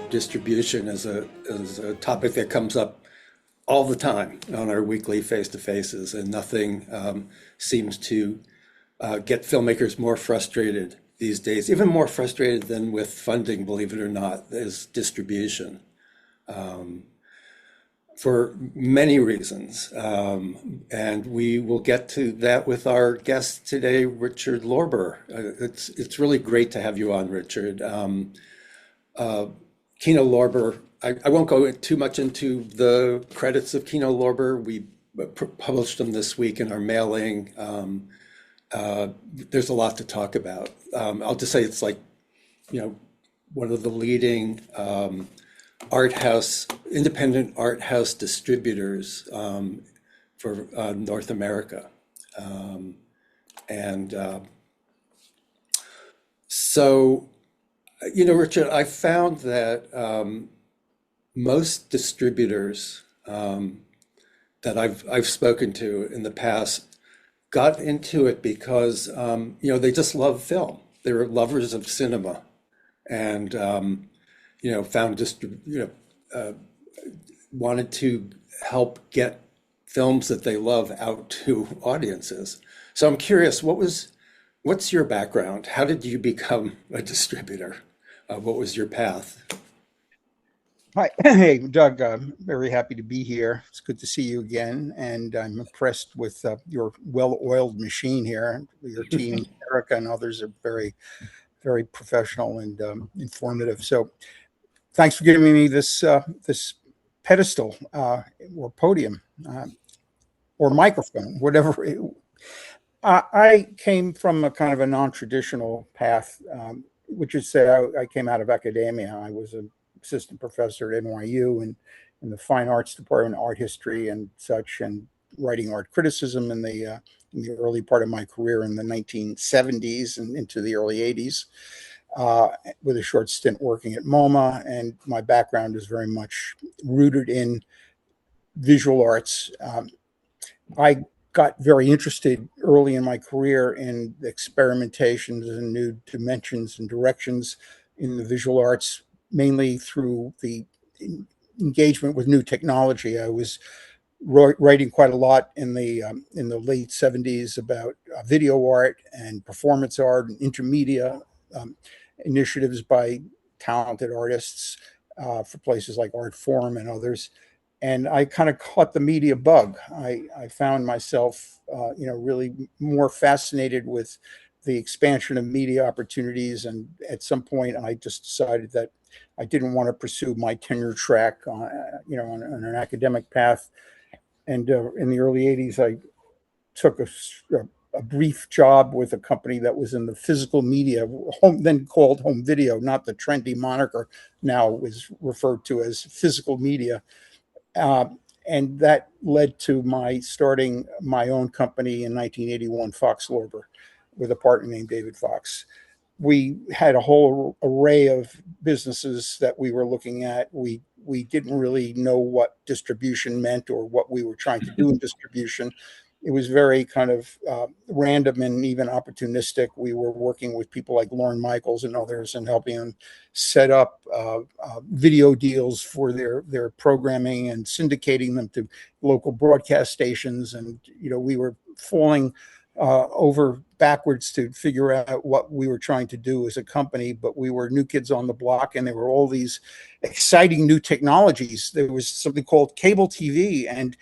distribution is a topic that comes up all the time on our weekly face-to-faces, and nothing seems to get filmmakers more frustrated these days, even more frustrated than with funding, believe it or not, is distribution. For many reasons. And we will get to that with our guest today, Richard Lorber. It's really great to have you on, Richard. Kino Lorber, I won't go too much into the credits of Kino Lorber. We published them this week in our mailing. There's a lot to talk about. I'll just say it's like, one of the leading independent art house distributors for North America. So, Richard, I found that most distributors that I've spoken to in the past got into it because, they just love film. They were lovers of cinema, and found wanted to help get films that they love out to audiences. So I'm curious, what's your background? How did you become a distributor? What was your path? Hi, hey, Doug. Very happy to be here. It's good to see you again, and I'm impressed with your well-oiled machine here. Your team, Erica, and others are very, very professional and informative. So, thanks for giving me this pedestal or podium or microphone, whatever. I came from a kind of a non-traditional path, which is say I came out of academia. I was an assistant professor at NYU and in the fine arts department, art history and such, and writing art criticism in the early part of my career in the 1970s and into the early 80s. With a short stint working at MoMA, and my background is very much rooted in visual arts. I got very interested early in my career in experimentations and new dimensions and directions in the visual arts, mainly through the engagement with new technology. I was writing quite a lot in the late 70s about video art and performance art and intermedia initiatives by talented artists for places like Art Forum and others. And I kind of caught the media bug. I found myself, really more fascinated with the expansion of media opportunities. And at some point, I just decided that I didn't want to pursue my tenure track, on an academic path. And in the early 80s, I took a brief job with a company that was in the physical media, then called home video, not the trendy moniker now is referred to as physical media. And that led to my starting my own company in 1981, Fox Lorber, with a partner named David Fox. We had a whole array of businesses that we were looking at. We didn't really know what distribution meant or what we were trying to do in distribution. It was very kind of random and even opportunistic. We were working with people like Lorne Michaels and others and helping them set up video deals for their programming and syndicating them to local broadcast stations. And, we were falling over backwards to figure out what we were trying to do as a company, but we were new kids on the block, and there were all these exciting new technologies. There was something called cable TV and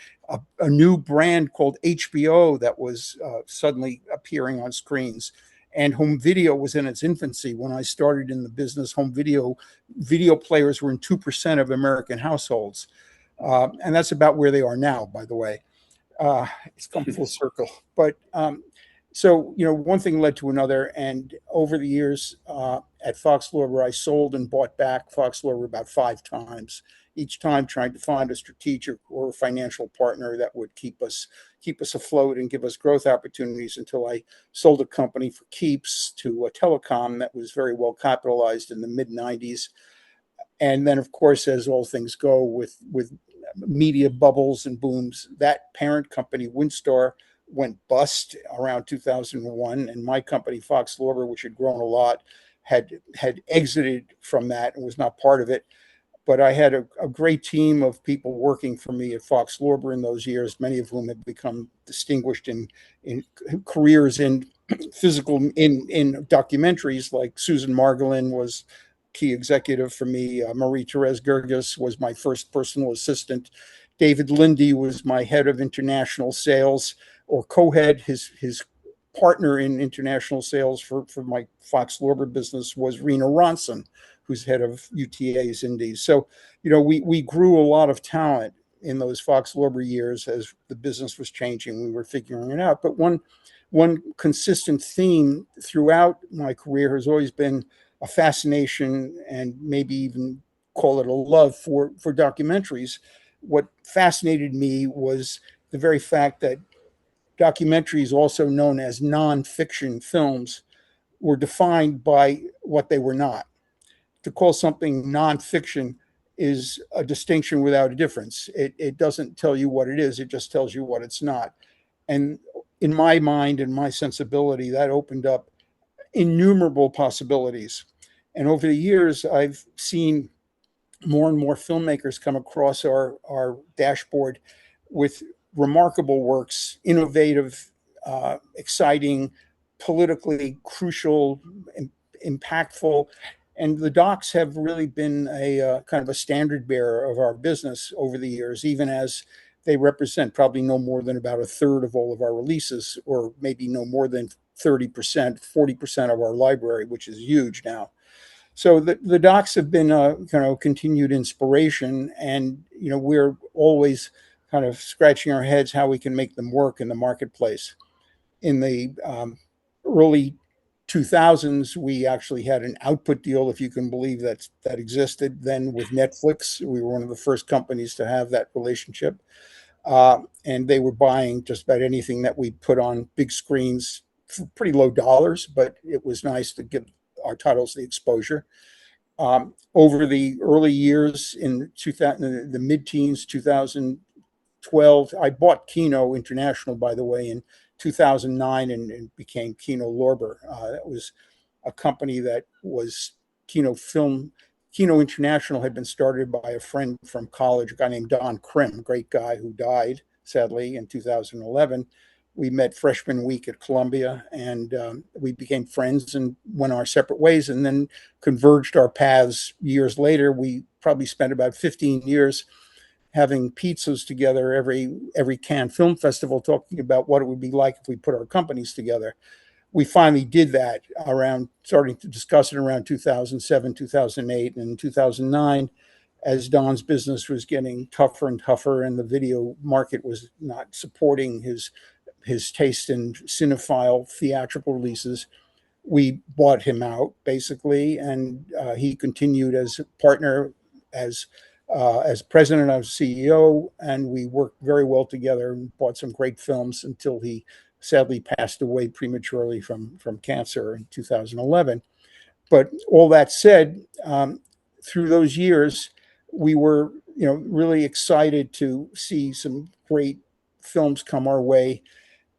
a new brand called HBO that was suddenly appearing on screens. And home video was in its infancy. When I started in the business, home video players were in 2% of American households. And that's about where they are now, by the way. It's come full circle. But so, one thing led to another. And over the years at Fox Lorber, I sold and bought back Fox Lorber about 5 times, each time trying to find a strategic or financial partner that would keep us afloat and give us growth opportunities, until I sold a company for keeps to a telecom that was very well capitalized in the mid 90s. And then, of course, as all things go with media bubbles and booms, that parent company, Windstar, went bust around 2001, and my company, Fox Lorber, which had grown a lot, had exited from that and was not part of it. But I had a great team of people working for me at Fox Lorber in those years, many of whom had become distinguished in careers in physical in documentaries. Like Susan Margolin was key executive for me. Marie-Therese Gerges was my first personal assistant. David Lindy was my head of international sales, or co-head. His partner in international sales for my Fox Lorber business was Rena Ronson, who's head of UTA's Indies. So, we grew a lot of talent in those Fox Lorber years as the business was changing. We were figuring it out. But one consistent theme throughout my career has always been a fascination, and maybe even call it a love for documentaries. What fascinated me was the very fact that documentaries, also known as non-fiction films, were defined by what they were not. To call something nonfiction is a distinction without a difference. It doesn't tell you what it is, it just tells you what it's not. And in my mind and my sensibility, that opened up innumerable possibilities. And over the years, I've seen more and more filmmakers come across our dashboard with remarkable works, innovative, exciting, politically crucial, impactful. And the docs have really been a kind of a standard bearer of our business over the years, even as they represent probably no more than about a third of all of our releases, or maybe no more than 30%, 40% of our library, which is huge now. So the docs have been a kind of continued inspiration, and we're always kind of scratching our heads how we can make them work in the marketplace. In the early 2000s, we actually had an output deal, if you can believe that existed then, with Netflix. We were one of the first companies to have that relationship, and they were buying just about anything that we put on big screens for pretty low dollars, but it was nice to give our titles the exposure. Over the early years in 2000, the mid-teens, 2012, I bought Kino International, by the way, in 2009, and became Kino Lorber. That was a company that was Kino Film. Kino International had been started by a friend from college, a guy named Don Krim, a great guy who died, sadly, in 2011. We met freshman week at Columbia, and we became friends and went our separate ways, and then converged our paths years later. We probably spent about 15 years having pizzas together every Cannes Film Festival, talking about what it would be like if we put our companies together. We finally did that starting to discuss it around 2007, 2008, and 2009, as Don's business was getting tougher and tougher, and the video market was not supporting his taste in cinephile theatrical releases. We bought him out, basically, and he continued as a partner, as president and CEO, and we worked very well together and bought some great films until he sadly passed away prematurely from cancer in 2011. But all that said, through those years, we were really excited to see some great films come our way.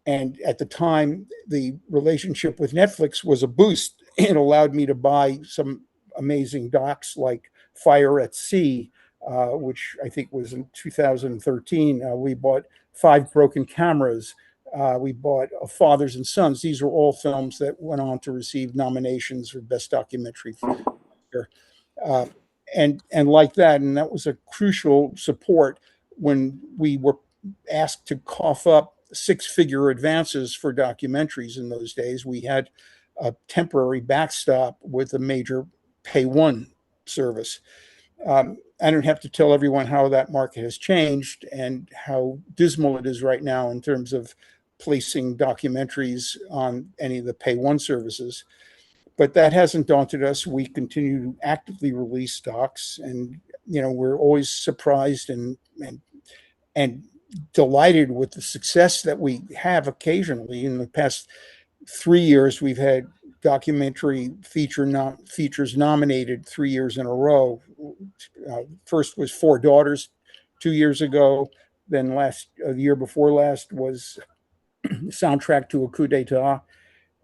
And at the time, the relationship with Netflix was a boost. It allowed me to buy some amazing docs like Fire at Sea, which I think was in 2013. We bought Five Broken Cameras. We bought Fathers and Sons. These are all films that went on to receive nominations for Best Documentary. Uh, and like that, and that was a crucial support when we were asked to cough up six-figure advances for documentaries in those days. We had a temporary backstop with a major pay one service. I don't have to tell everyone how that market has changed and how dismal it is right now in terms of placing documentaries on any of the pay one services. But that hasn't daunted us. We continue to actively release docs, and we're always surprised and delighted with the success that we have occasionally. In the past 3 years, we've had documentary features nominated 3 years in a row. First was Four Daughters 2 years ago. Then the year before last was soundtrack to a coup d'etat.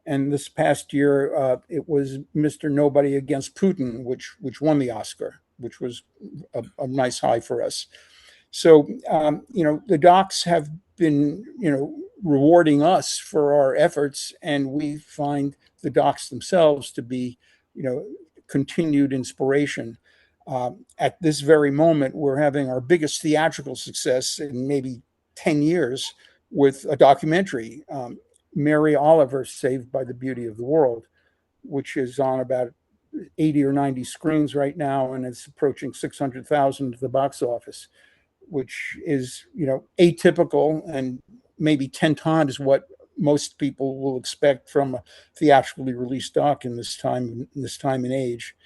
And this past year, it was Mr. Nobody Against Putin, which won the Oscar. which was a nice high for us. So, the docs have been, rewarding us for our efforts, and we find the docs themselves to be, continued inspiration. At this very moment, we're having our biggest theatrical success in maybe 10 years with a documentary, Mary Oliver, Saved by the Beauty of the World, which is on about 80 or 90 screens right now, and it's approaching 600,000 at the box office, which is, atypical and maybe 10 times what most people will expect from a theatrically released doc in this time and age.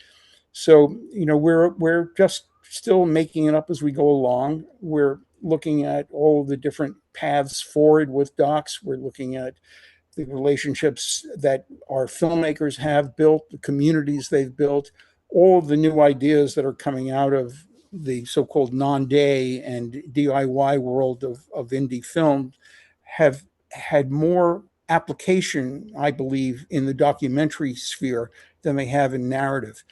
So, we're just still making it up as we go along. We're looking at all the different paths forward with docs. We're looking at the relationships that our filmmakers have built, the communities they've built, all the new ideas that are coming out of the so-called non-day and DIY world of indie film have had more application, I believe, in the documentary sphere than they have in narrative.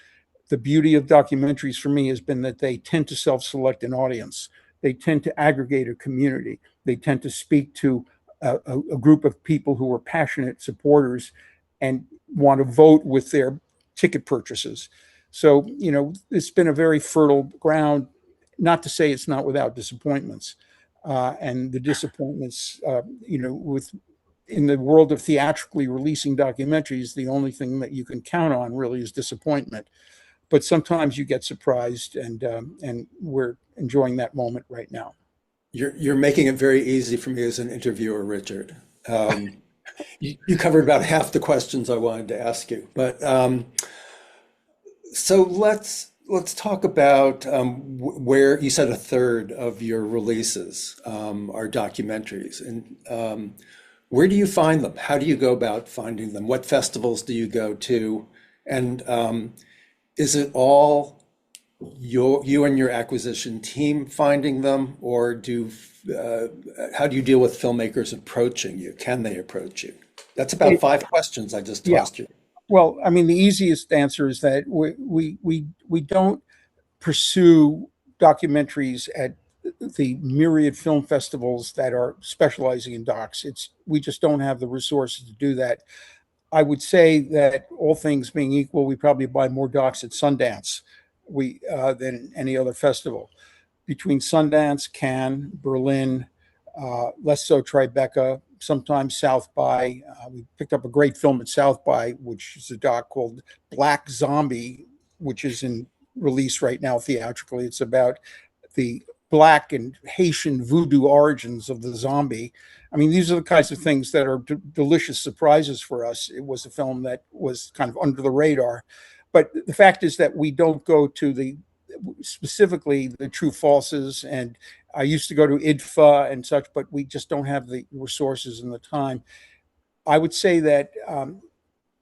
The beauty of documentaries for me has been that they tend to self-select an audience. They tend to aggregate a community. They tend to speak to a group of people who are passionate supporters and want to vote with their ticket purchases. So, it's been a very fertile ground, not to say it's not without disappointments. And the disappointments, with in the world of theatrically releasing documentaries, the only thing that you can count on really is disappointment. But sometimes you get surprised, and we're enjoying that moment right now. You're making it very easy for me as an interviewer, Richard. You covered about half the questions I wanted to ask you, but so let's talk about where you said a third of your releases are documentaries, and where do you find them? How do you go about finding them? What festivals do you go to? And is it all you and your acquisition team finding them, or how do you deal with filmmakers approaching you? Can they approach you? That's about five questions I just Yeah. tossed you. Well, I mean, the easiest answer is that we don't pursue documentaries at the myriad film festivals that are specializing in docs. We just don't have the resources to do that. I would say that all things being equal, we probably buy more docs at Sundance than any other festival. Between Sundance, Cannes, Berlin, less so Tribeca, sometimes South by. We picked up a great film at South by, which is a doc called Black Zombie, which is in release right now theatrically. It's about the Black and Haitian voodoo origins of the zombie. I mean, these are the kinds of things that are delicious surprises for us. It was a film that was kind of under the radar. But the fact is that we don't go to specifically the true falses. And I used to go to IDFA and such, but we just don't have the resources and the time. I would say that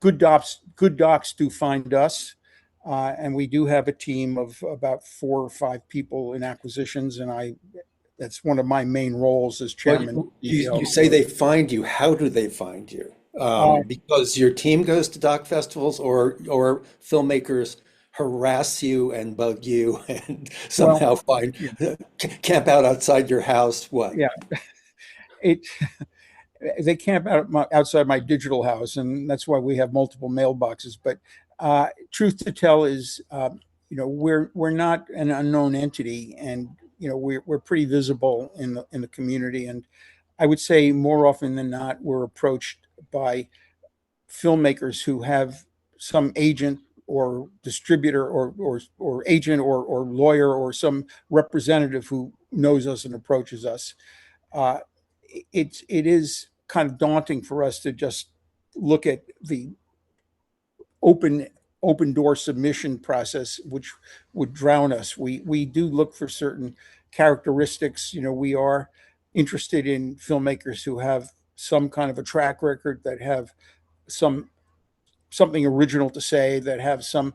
good docs do find us. And we do have a team of about 4 or 5 people in acquisitions, and that's one of my main roles as Well, chairman. you say they find you. How do they find you? Because your team goes to doc festivals, or filmmakers harass you and bug you and Well, somehow camp out outside your house. What? yeah, it they camp outside my digital house, and that's why we have multiple mailboxes. But truth to tell is, we're not an unknown entity, and we're pretty visible in the community. And I would say more often than not, we're approached by filmmakers who have some agent or distributor or agent or lawyer or some representative who knows us and approaches us. Uh, it is kind of daunting for us to just look at the open open door submission process, which would drown us. We do look for certain characteristics. We are interested in filmmakers who have some kind of a track record, that have something original to say, that have some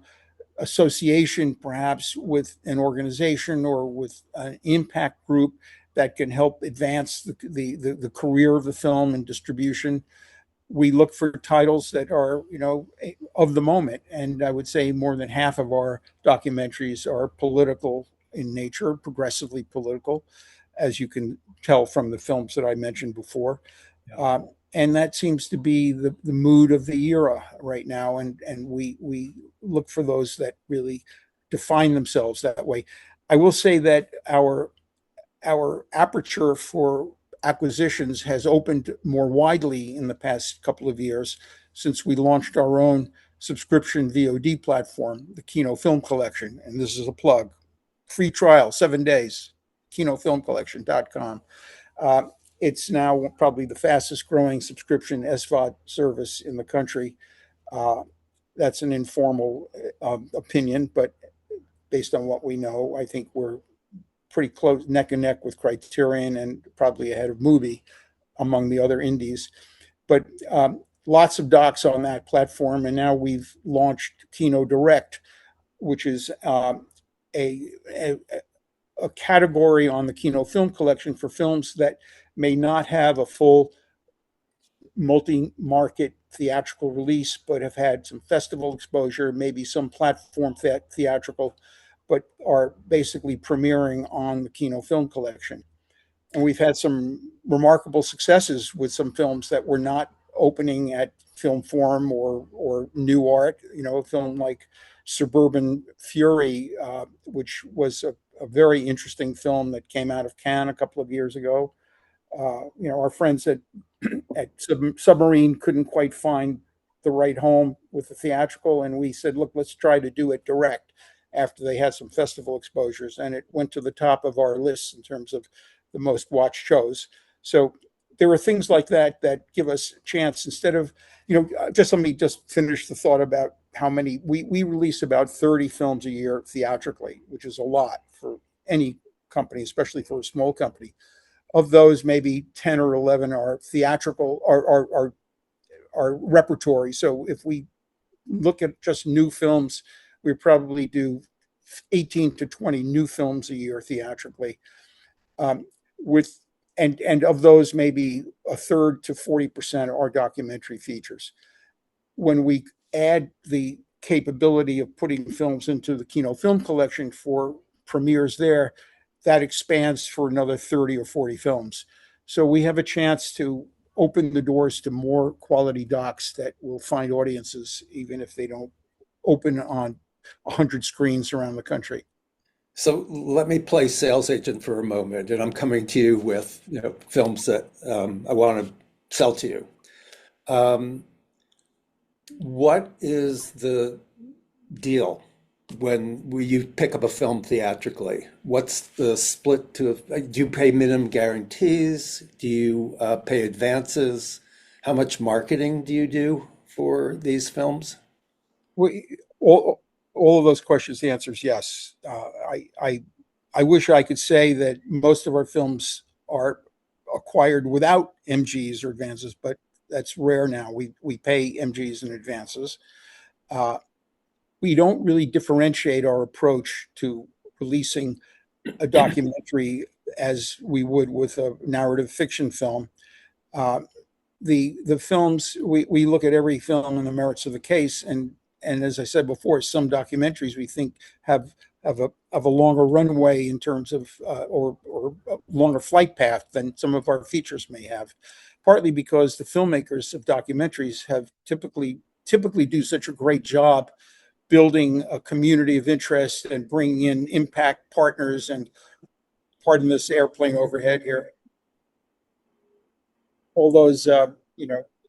association perhaps with an organization or with an impact group that can help advance the career of the film and distribution. we look for titles that are, of the moment. And I would say more than half of our documentaries are political in nature, progressively political, as you can tell from the films that I mentioned before. Yeah. And that seems to be the mood of the era right now. And we look for those that really define themselves that way. I will say that our aperture for acquisitions has opened more widely in the past couple of years since we launched our own subscription VOD platform, the Kino Film Collection. And this is a plug. Free trial, 7 days, kinofilmcollection.com. It's now probably the fastest growing subscription SVOD service in the country. Uh, that's an informal opinion, but based on what we know, I think we're pretty close, neck and neck with Criterion, and probably ahead of Mubi among the other indies. But lots of docs on that platform, and now we've launched Kino Direct, which is a, a, a category on the Kino Film Collection for films that may not have a full multi-market theatrical release, but have had some festival exposure, maybe some platform theatrical, but are basically premiering on the Kino Film Collection. And we've had some remarkable successes with some films that were not opening at Film Forum or New Art. A film like Suburban Fury, which was a very interesting film that came out of Cannes a couple of years ago. Our friends at Submarine couldn't quite find the right home with the theatrical, and we said, look, let's try to do it direct after they had some festival exposures, and it went to the top of our list in terms of the most watched shows. So there are things like that that give us a chance instead of, just let me just finish the thought about how many, we release about 30 films a year theatrically, which is a lot for any company, especially for a small company. Of those, maybe 10 or 11 are theatrical, are repertory. So if we look at just new films, we probably do 18 to 20 new films a year theatrically. With and of those, maybe a third to 40% are documentary features. When we add the capability of putting films into the Kino Film Collection for premieres there, that expands for another 30 or 40 films. So we have a chance to open the doors to more quality docs that will find audiences, even if they don't open on 100 screens around the country. So let me play sales agent for a moment, and I'm coming to you with films that I want to sell to you. What is the deal when you pick up a film theatrically? What's the split do you pay minimum guarantees? Do you pay advances? How much marketing do you do for these films? All of those questions, the answer is yes. I wish I could say that most of our films are acquired without MGs or advances, but that's rare now. We pay MGs and advances. We don't really differentiate our approach to releasing a documentary as we would with a narrative fiction film. Uh, the films, we look at every film and the merits of the case, and as I said before, some documentaries we think have a longer runway in terms of or a longer flight path than some of our features may have, partly because the filmmakers of documentaries have typically do such a great job building a community of interest and bringing in impact partners. And pardon this airplane overhead here, all those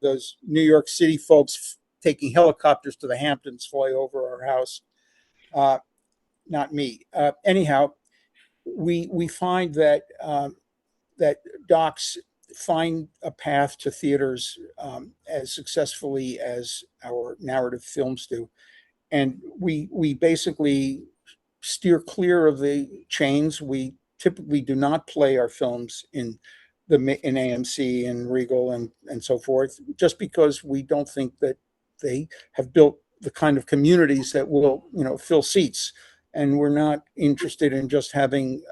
those New York City folks taking helicopters to the Hamptons fly over our house. Not me. Anyhow, we find that that docs find a path to theaters as successfully as our narrative films do, and we basically steer clear of the chains. We typically do not play our films in AMC and Regal and so forth, just because we don't think that they have built the kind of communities that will fill seats, and we're not interested in just having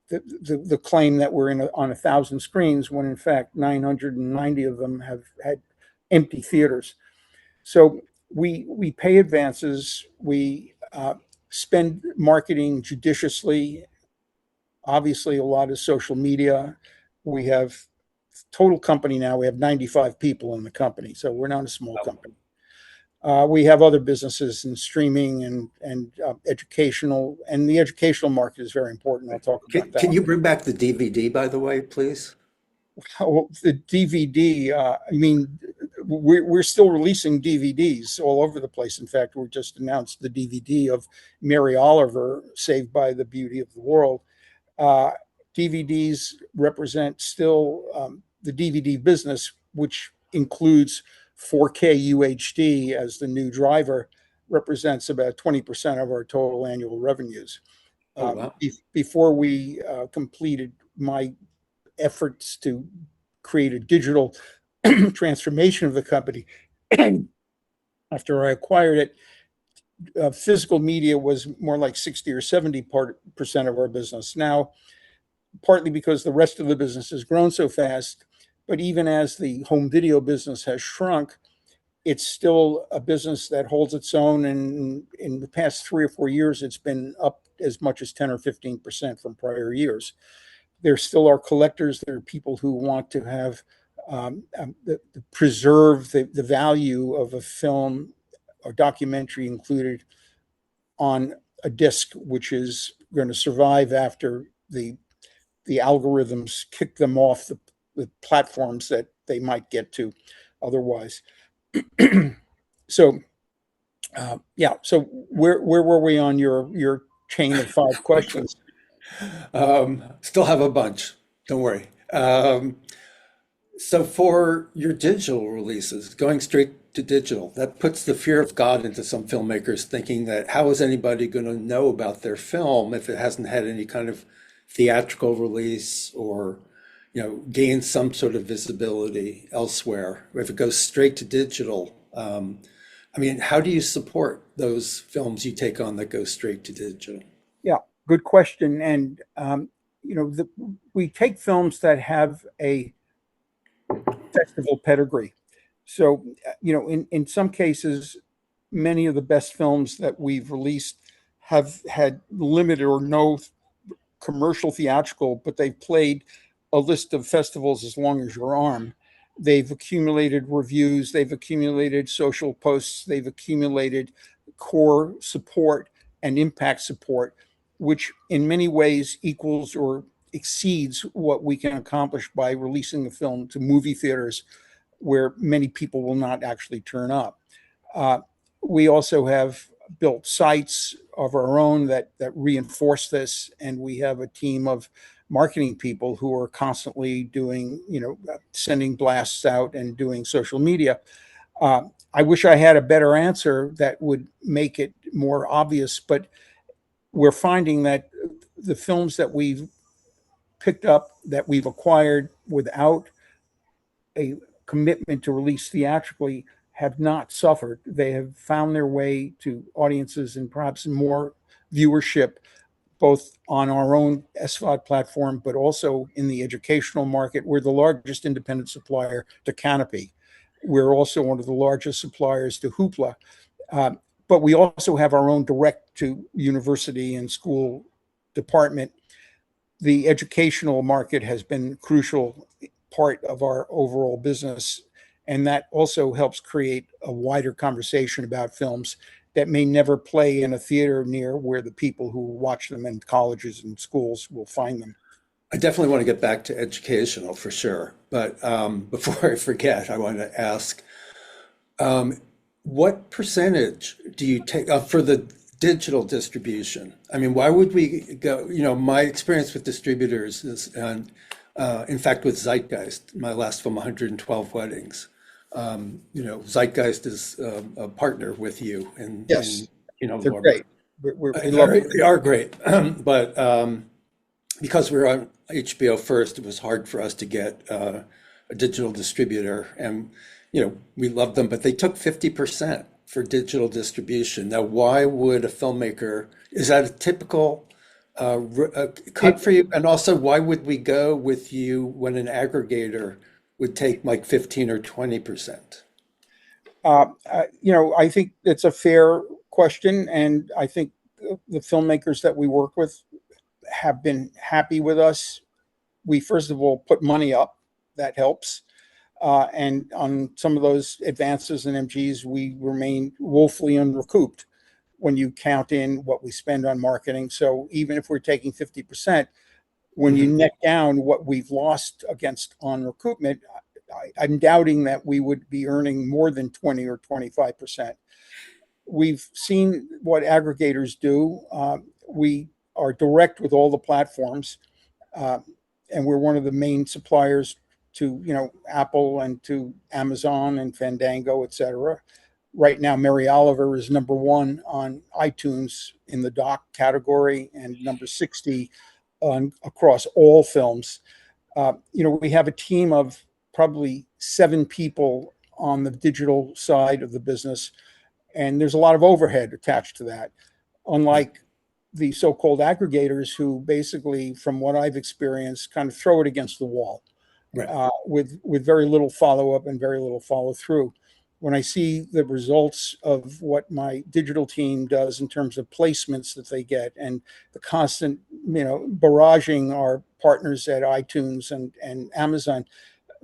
the claim that we're on 1,000 screens, when in fact 990 of them have had empty theaters. So we pay advances, we spend marketing judiciously. Obviously, a lot of social media. We have total company now. We have 95 people in the company, so we're not a small company. We have other businesses in streaming and educational, and the educational market is very important. I'll talk about that. Can you bring back the DVD, by the way, please? Well, the DVD, I mean, we're still releasing DVDs all over the place. In fact, we just announced the DVD of Mary Oliver, Saved by the Beauty of the World. DVDs represent still the DVD business, which includes 4K UHD as the new driver, represents about 20% of our total annual revenues. Oh, wow. Before we completed my efforts to create a digital transformation of the company, after I acquired it, physical media was more like 60 or 70% of our business. Now, partly because the rest of the business has grown so fast, but even as the home video business has shrunk, it's still a business that holds its own. And in the past 3 or 4 years, it's been up as much as 10 or 15% from prior years. There still are collectors. There are people who want to have preserve the value of a film or documentary included on a disc, which is going to survive after the algorithms kick them off the platforms that they might get to otherwise. So, yeah. So where were we on your chain of 5 questions? Still have a bunch. Don't worry. So for your digital releases, going straight to digital, that puts the fear of God into some filmmakers, thinking that how is anybody going to know about their film if it hasn't had any kind of theatrical release or, gain some sort of visibility elsewhere? If it goes straight to digital, I mean, how do you support those films you take on that go straight to digital? Yeah, good question. And we take films that have a festival pedigree. So, in some cases, many of the best films that we've released have had limited or no commercial theatrical, but they've played a list of festivals as long as your arm. They've accumulated reviews, they've accumulated social posts, they've accumulated core support and impact support, which in many ways equals or exceeds what we can accomplish by releasing a film to movie theaters where many people will not actually turn up. We also have built sites of our own that reinforce this, and we have a team of marketing people who are constantly doing, sending blasts out and doing social media. I wish I had a better answer that would make it more obvious, but we're finding that the films that we've picked up, that we've acquired without a commitment to release theatrically, have not suffered. They have found their way to audiences and perhaps more viewership, both on our own SVOD platform, but also in the educational market. We're the largest independent supplier to Canopy. We're also one of the largest suppliers to Hoopla. But we also have our own direct to university and school department. The educational market has been a crucial part of our overall business, and that also helps create a wider conversation about films that may never play in a theater near where the people who watch them in colleges and schools will find them. I definitely want to get back to educational for sure. But before I forget, I want to ask, what percentage do you take for the digital distribution? I mean, why would we go? My experience with distributors is, and in fact, with Zeitgeist, my last film, 112 Weddings. Zeitgeist is a partner with you, and Yes, Kino they're Lorber. great. We love them. They are great, but because we were on HBO first, it was hard for us to get a digital distributor, and we loved them, but they took 50% for digital distribution. Now, why would a filmmaker? Is that a typical cut It, for you? And also, why would we go with you when an aggregator would take like 15 or 20%? I think it's a fair question, and I think the filmmakers that we work with have been happy with us. We first of all put money up, that helps. And on some of those advances in MGs, we remain woefully unrecouped when you count in what we spend on marketing. So even if we're taking 50%, when you Hmm. net down what we've lost against on recoupment, I'm doubting that we would be earning more than 20 or 25%. We've seen what aggregators do. We are direct with all the platforms, uh, and we're one of the main suppliers to Apple and to Amazon and Fandango, et cetera. Right now, Mary Oliver is number one on iTunes in the doc category and number 60 on across all films. We have a team of probably 7 people on the digital side of the business, and there's a lot of overhead attached to that. Yeah, Unlike the so-called aggregators, who basically, from what I've experienced, kind of throw it against the wall right. with very little follow-up and very little follow-through. When I see the results of what my digital team does in terms of placements that they get and the constant, barraging our partners at iTunes and Amazon,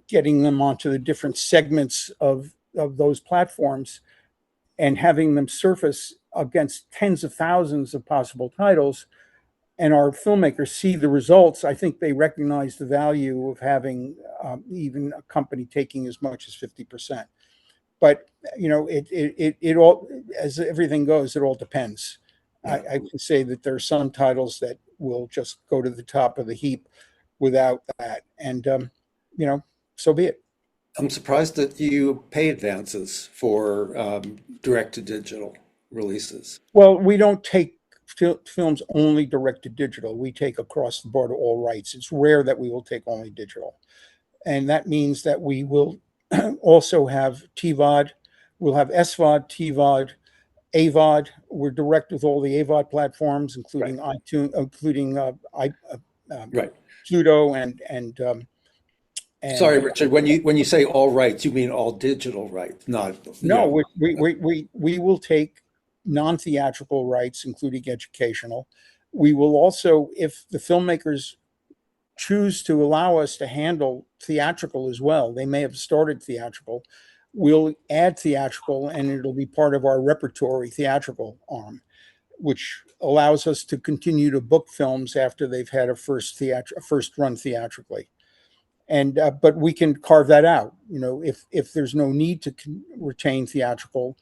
getting them onto the different segments of those platforms and having them surface against tens of thousands of possible titles, and our filmmakers see the results, I think they recognize the value of having even a company taking as much as 50%. But it all, as everything goes, it all depends. I, Yeah. I can say that there are some titles that will just go to the top of the heap without that, and you know, so be it. I'm surprised that you pay advances for direct to digital releases. Well, we don't take films only direct to digital. We take across the board all rights. It's rare that we will take only digital. And that means that we will also have TVOD, we'll have SVOD, TVOD, AVOD. We're direct with all the AVOD platforms, Right. including iTunes, including um, Right. Pluto and Sorry, Richard, when you say all rights, you mean all digital rights, not, no, we will take non-theatrical rights, including educational. We will also, if the filmmakers choose to allow us to handle theatrical as well, they may have started theatrical. We'll add theatrical, and it'll be part of our repertory theatrical arm, which allows us to continue to book films after they've had a first run theatrically. And but we can carve that out. If there's no need to retain theatrical,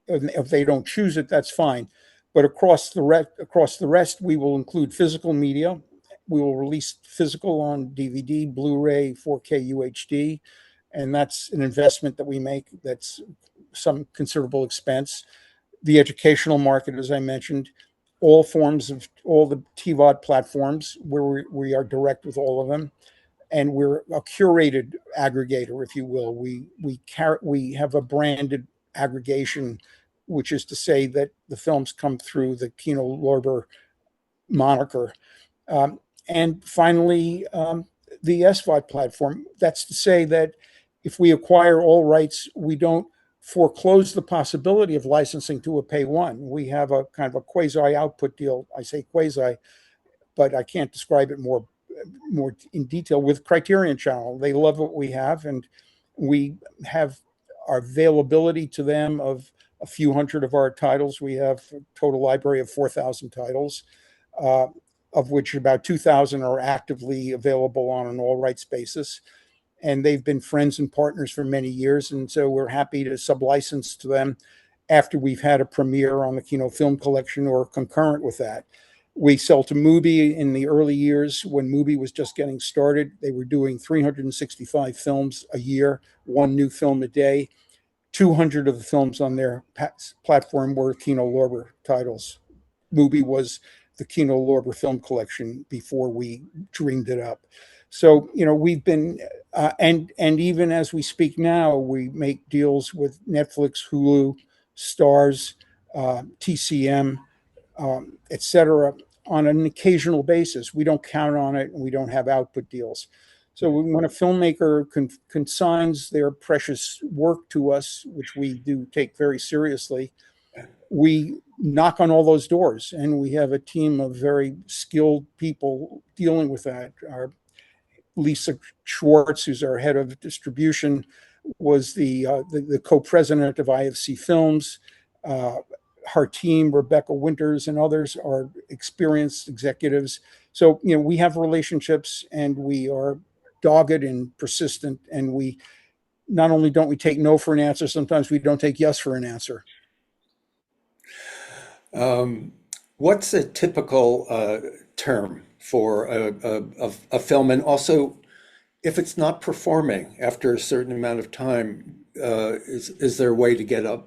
if they don't choose it, that's fine. But across the rest, we will include physical media. We will release physical on DVD, Blu-ray, 4K UHD, and that's an investment that we make. That's some considerable expense. The educational market, as I mentioned, all forms of all the TVOD platforms where we are direct with all of them, and we're a curated aggregator, if you will. We have a branded aggregation, which is to say that the films come through the Kino Lorber moniker. Um, and finally, the SVOD platform. That's to say that if we acquire all rights, we don't foreclose the possibility of licensing to a pay one. We have a kind of a quasi output deal. I say quasi, but I can't describe it more in detail with Criterion Channel. They love what we have, and we have our availability to them of a few hundred of our titles. We have a total library of 4,000 titles, uh, of which about 2,000 are actively available on an all rights basis. And they've been friends and partners for many years. And so we're happy to sublicense to them after we've had a premiere on the Kino Film Collection or concurrent with that. We sell to Mubi in the early years when Mubi was just getting started. They were doing 365 films a year, one new film a day. 200 of the films on their platform were Kino Lorber titles. Mubi was the Kino Lorber Film Collection before we dreamed it up. So we've been and even as we speak now, we make deals with Netflix, Hulu, Stars, TCM, etc., on an occasional basis. We don't count on it, and we don't have output deals. So when a filmmaker consigns their precious work to us, which we do take very seriously, we knock on all those doors, and we have a team of very skilled people dealing with that. Our Lisa Schwartz, who's our head of distribution, was the co-president of IFC Films. Her team, Rebecca Winters and others, are experienced executives. So, we have relationships, and we are dogged and persistent. And we not only don't we take no for an answer, sometimes we don't take yes for an answer. What's a typical term for a film? And also, if it's not performing after a certain amount of time, is there a way to get a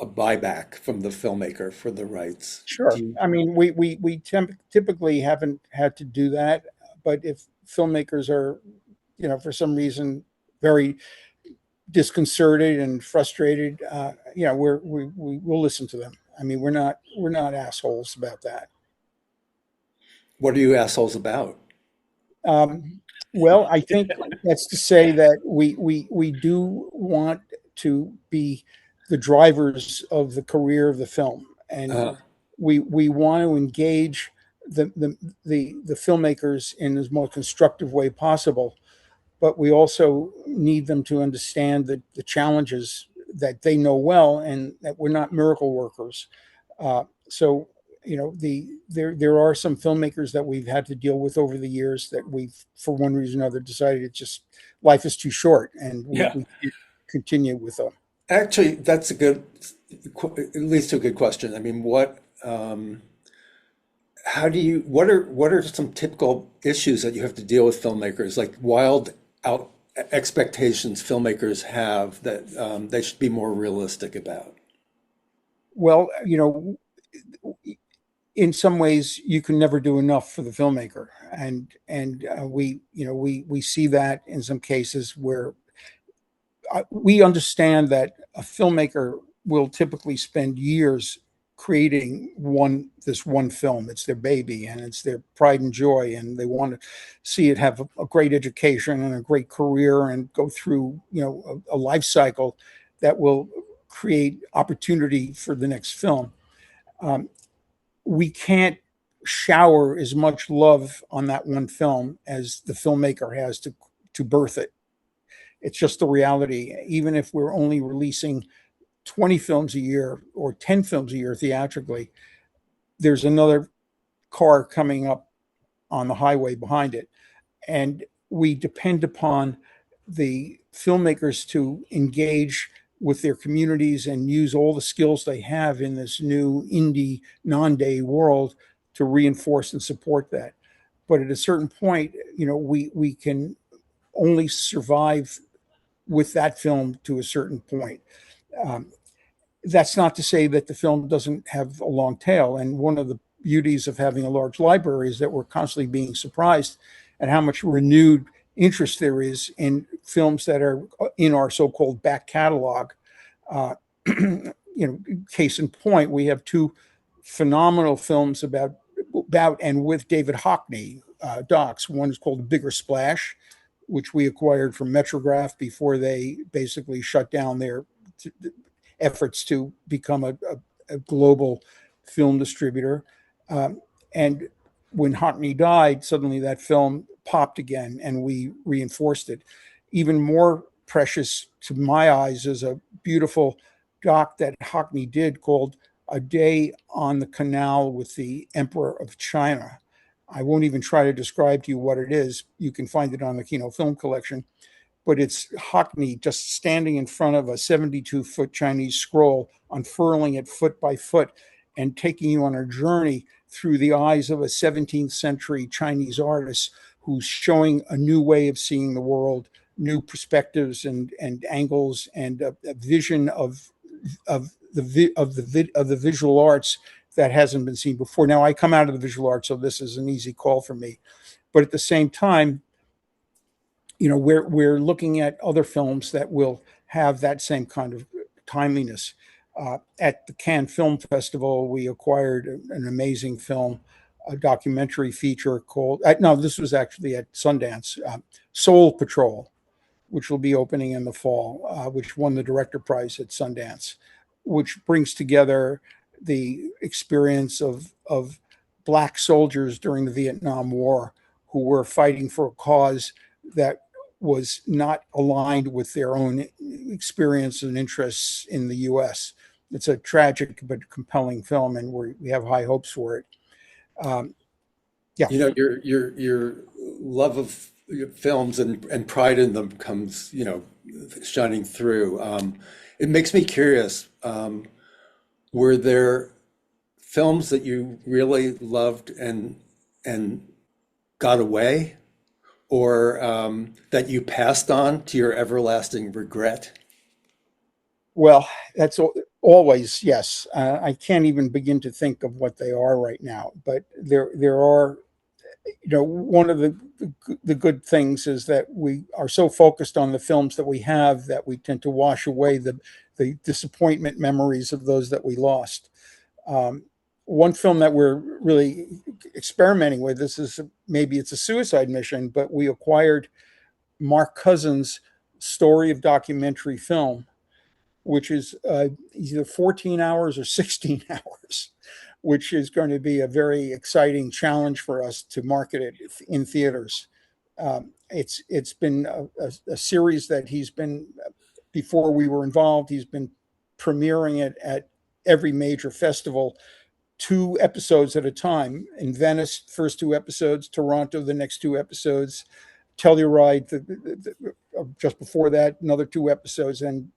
buyback from the filmmaker for the rights? Sure. I mean, we typically haven't had to do that, but if filmmakers are, for some reason, very disconcerted and frustrated, we'll listen to them. I mean, we're not assholes about that. What are you assholes about? Well, I think that's to say that we do want to be the drivers of the career of the film, and we want to engage the filmmakers in as more constructive way possible. But we also need them to understand the challenges that they know well, and that we're not miracle workers. So there are some filmmakers that we've had to deal with over the years that we've, for one reason or another, decided it's just life is too short, and we can't continue with them. Actually, that's it leads to a good question. I mean, what are some typical issues that you have to deal with filmmakers, like wild out expectations filmmakers have that they should be more realistic about? Well, in some ways, you can never do enough for the filmmaker, and we see that in some cases where we understand that a filmmaker will typically spend years creating this one film. It's their baby, and it's their pride and joy, and they want to see it have a great education and a great career, and go through a life cycle that will create opportunity for the next film. We can't shower as much love on that one film as the filmmaker has to birth it. It's just the reality. Even if we're only releasing 20 films a year or 10 films a year theatrically, there's another car coming up on the highway behind it. And we depend upon the filmmakers to engage with their communities and use all the skills they have in this new indie non-day world to reinforce and support that. But at a certain point, we can only survive with that film to a certain point. That's not to say that the film doesn't have a long tail. And one of the beauties of having a large library is that we're constantly being surprised at how much renewed interest there is in films that are in our so-called back catalog. Case in point, we have two phenomenal films about and with David Hockney docs. One is called Bigger Splash, which we acquired from Metrograph before they basically shut down their efforts to become a global film distributor. And when Hockney died, suddenly that film popped again, and we reinforced it. Even more precious to my eyes is a beautiful doc that Hockney did called A Day on the Canal with the Emperor of China. I won't even try to describe to you what it is. You can find it on the Kino Film Collection. But it's Hockney just standing in front of a 72-foot Chinese scroll, unfurling it foot by foot, and taking you on a journey through the eyes of a 17th century Chinese artist who's showing a new way of seeing the world, new perspectives and angles, and a vision of the visual arts that hasn't been seen before. Now, I come out of the visual arts, so this is an easy call for me. But at the same time, we're looking at other films that will have that same kind of timeliness. At the Cannes Film Festival, we acquired an amazing film a documentary feature called, no, this was actually at Sundance, Soul Patrol, which will be opening in the fall, which won the director prize at Sundance, which brings together the experience of Black soldiers during the Vietnam War who were fighting for a cause that was not aligned with their own experience and interests in the U.S. It's a tragic but compelling film, and we have high hopes for it. Um, yeah. You know, your love of films and pride in them comes, shining through. It makes me curious. Were there films that you really loved and got away, or that you passed on to your everlasting regret? Well, that's always, yes. I can't even begin to think of what they are right now, but there are, one of the good things is that we are so focused on the films that we have that we tend to wash away the disappointment memories of those that we lost. Um, One film that we're really experimenting with, this is maybe it's a suicide mission, but we acquired Mark Cousins' story of documentary film, which is either 14 hours or 16 hours, which is going to be a very exciting challenge for us to market it in theaters. It's been a series that he's been, before we were involved, he's been premiering it at every major festival, 2 episodes at a time. In Venice, first 2 episodes, Toronto, the next 2 episodes, Telluride, just before that, another 2 episodes, and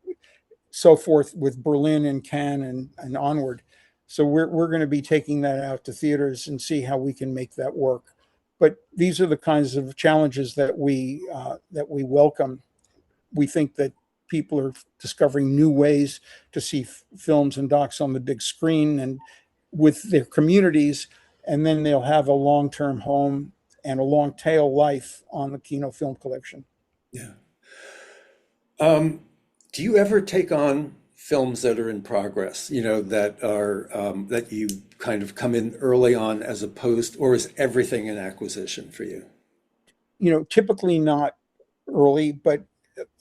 so forth with Berlin and Cannes and onward. So we're going to be taking that out to theaters and see how we can make that work. But these are the kinds of challenges that we welcome. We think that people are discovering new ways to see films and docs on the big screen and with their communities, and then they'll have a long-term home and a long tail life on the Kino Film Collection. Yeah. Do you ever take on films that are in progress, that are that you kind of come in early on as opposed, or is everything an acquisition for you? Typically not early, but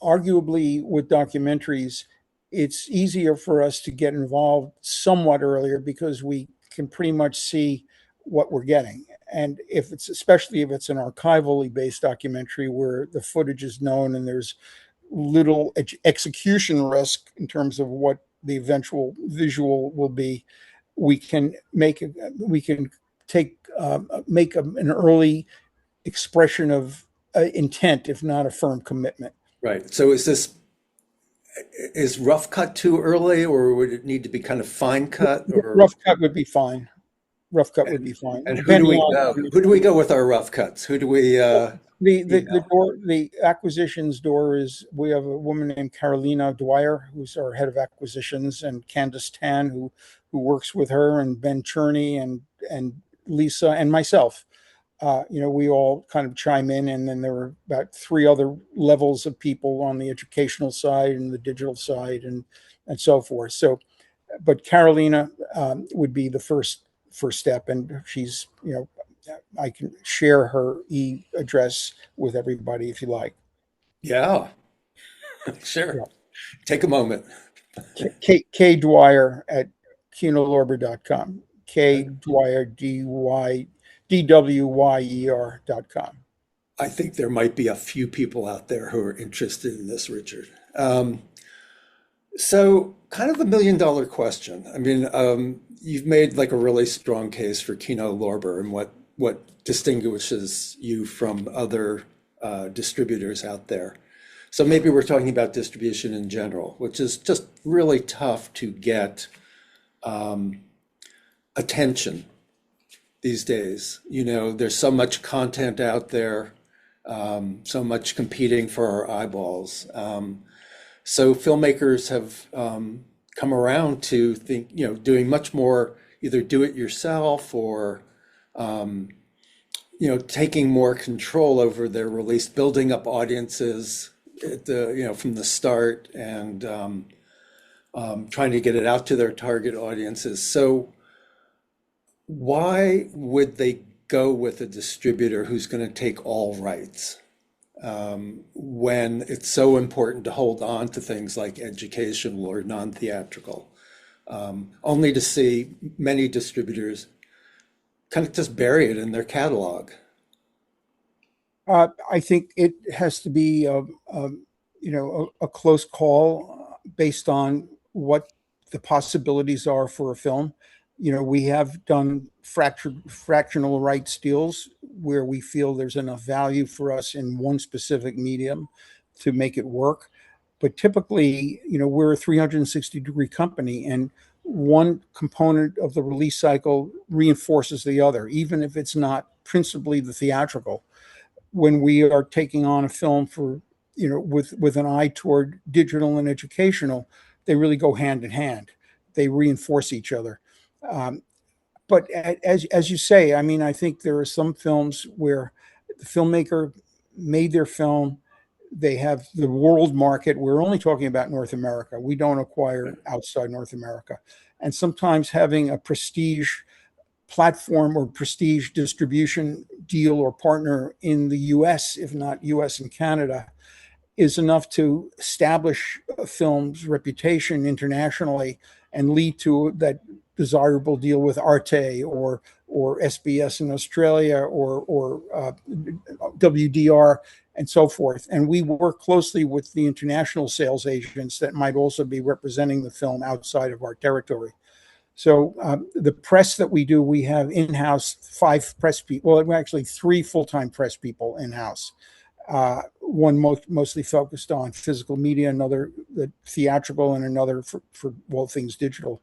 arguably with documentaries, it's easier for us to get involved somewhat earlier because we can pretty much see what we're getting. And especially if it's an archivally based documentary where the footage is known and there's little execution risk in terms of what the eventual visual will be, we can make an early expression of intent, if not a firm commitment. Right. So is rough cut too early, or would it need to be kind of fine cut, or Rough cut would be fine. Rough cut would and, be fine, and who do depending we on go? Who do we go with our rough cuts? Who do we the email? door. The acquisitions door is, we have a woman named Carolina Dwyer, who's our head of acquisitions, and Candace Tan, who works with her, and Ben Cherney and Lisa and myself. We all kind of chime in, and then there were about 3 other levels of people on the educational side and the digital side and so forth. So, but Carolina would be the first step, and she's, I can share her address with everybody if you like. Yeah, sure. Yeah. Take a moment. K Dwyer at kinolorber.com. K Dwyer, DWYER.com. I think there might be a few people out there who are interested in this, Richard. So, kind of the million-dollar question. I mean, you've made like a really strong case for Kino Lorber and what distinguishes you from other distributors out there. So maybe we're talking about distribution in general, which is just really tough to get attention these days. There's so much content out there, so much competing for our eyeballs. So filmmakers have come around to think, doing much more, either do it yourself or, taking more control over their release, building up audiences from the start, and trying to get it out to their target audiences. So why would they go with a distributor who's going to take all rights when it's so important to hold on to things like educational or non-theatrical, only to see many distributors kind of just bury it in their catalog? I think it has to be a close call based on what the possibilities are for a film. We have done fractional rights deals where we feel there's enough value for us in one specific medium to make it work. But typically, we're a 360-degree company, and one component of the release cycle reinforces the other, even if it's not principally the theatrical. When we are taking on a film for, with an eye toward digital and educational, they really go hand in hand. They reinforce each other. Um, but as you say, I mean, I think there are some films where the filmmaker made their film. They have the world market. We're only talking about North America. We don't acquire outside North America. And sometimes having a prestige platform or prestige distribution deal or partner in the US, if not US and Canada, is enough to establish a film's reputation internationally and lead to that desirable deal with Arte or SBS in Australia or WDR and so forth. And we work closely with the international sales agents that might also be representing the film outside of our territory. So the press that we do, we have in-house 5 press people. Well, actually 3 full-time press people in-house. One mostly focused on physical media, another the theatrical, and another for things digital.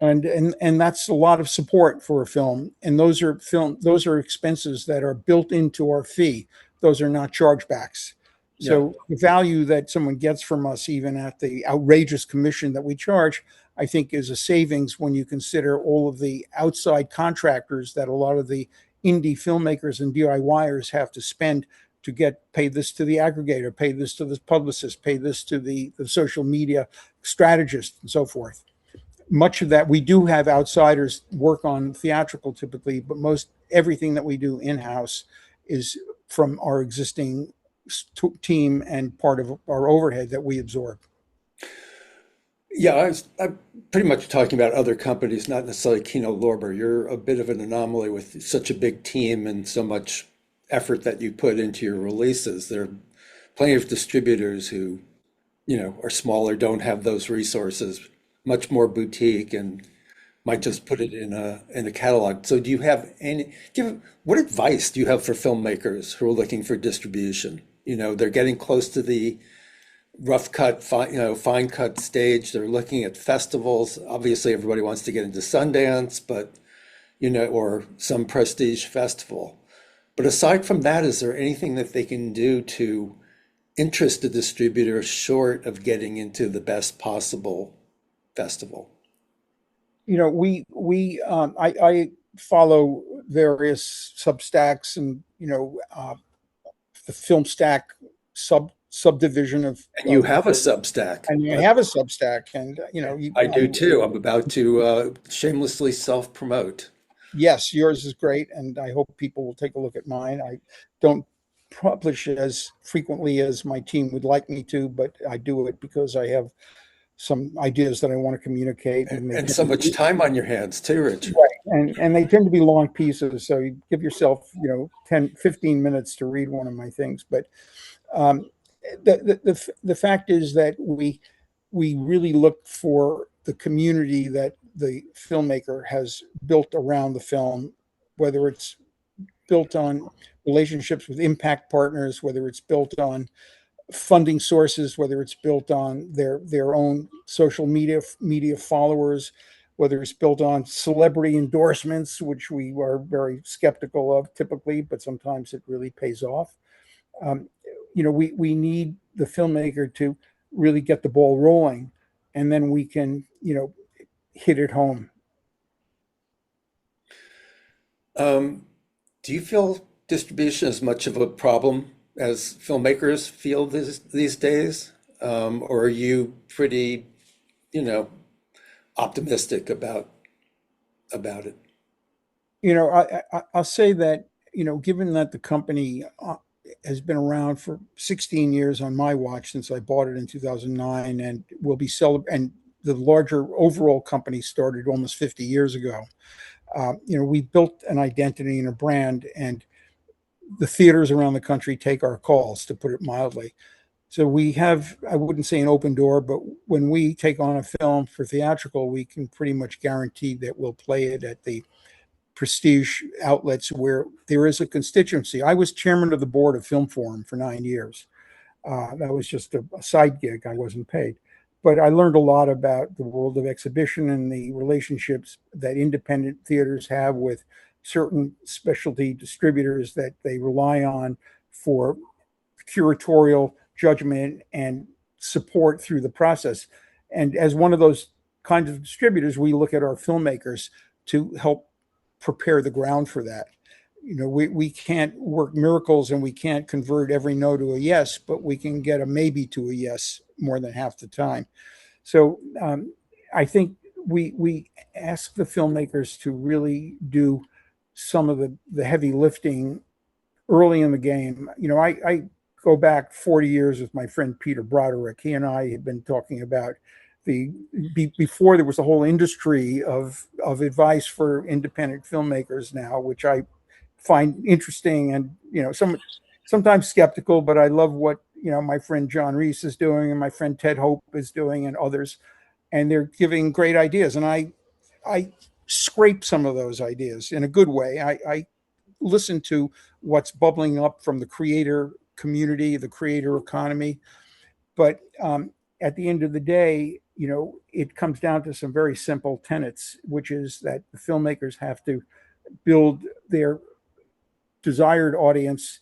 And that's a lot of support for a film. And those are expenses that are built into our fee. Those are not chargebacks. Yeah. So the value that someone gets from us, even at the outrageous commission that we charge, I think is a savings when you consider all of the outside contractors that a lot of the indie filmmakers and DIYers have to spend to pay this to the aggregator, pay this to the publicist, pay this to the social media strategist, and so forth. Much of that, we do have outsiders work on theatrical typically, but most everything that we do in-house is from our existing team and part of our overhead that we absorb. Yeah, I'm pretty much talking about other companies, not necessarily Kino Lorber. You're a bit of an anomaly with such a big team and so much effort that you put into your releases. There are plenty of distributors who, are smaller, don't have those resources, much more boutique, and might just put it in a catalog. So what advice do you have for filmmakers who are looking for distribution? They're getting close to the rough cut, fine cut stage. They're looking at festivals. Obviously, everybody wants to get into Sundance, but or some prestige festival. But aside from that, is there anything that they can do to interest a distributor short of getting into the best possible festival? I follow various Substacks and the film stack subdivision And you have a Substack. and I have a Substack, and I do too. I'm about to shamelessly self-promote. yes, yours is great, and I hope people will take a look at mine. I don't publish as frequently as my team would like me to, but I do it because I have some ideas that I want to communicate, and they And tend so to much be time on your hands too, Richard. right, and they tend to be long pieces. So you give yourself 10, 15 minutes to read one of my things. But um, the fact is that we really look for the community that the filmmaker has built around the film, whether it's built on relationships with impact partners, whether it's built on funding sources, whether it's built on their own social media followers, whether it's built on celebrity endorsements, which we are very skeptical of typically, but sometimes it really pays off. Um, we need the filmmaker to really get the ball rolling, and then we can hit it home. Um, do you feel distribution is much of a problem as filmmakers feel these days? Or are you pretty, you know, optimistic about it? I'll say that, given that the company has been around for 16 years on my watch since I bought it in 2009, and will be and the larger overall company started almost 50 years ago. We built an identity and a brand, and the theaters around the country take our calls, to put it mildly. So we have, I wouldn't say an open door, but when we take on a film for theatrical, we can pretty much guarantee that we'll play it at the prestige outlets where there is a constituency. I was chairman of the board of Film Forum for 9 years. That was just a side gig. I wasn't paid. But I learned a lot about the world of exhibition and the relationships that independent theaters have with certain specialty distributors that they rely on for curatorial judgment and support through the process. And as one of those kinds of distributors, we look at our filmmakers to help prepare the ground for that. We can't work miracles, and we can't convert every no to a yes, but we can get a maybe to a yes more than half the time. So I think we ask the filmmakers to really do some of the heavy lifting early in the game. I go back 40 years with my friend Peter Broderick. He and I had been talking about before there was a whole industry of advice for independent filmmakers now, which I find interesting, and sometimes skeptical, but I love what my friend John Reese is doing, and my friend Ted Hope is doing, and others, and they're giving great ideas. And I scrape some of those ideas in a good way. I listen to what's bubbling up from the creator community, the creator economy, but at the end of the day, it comes down to some very simple tenets, which is that the filmmakers have to build their desired audience,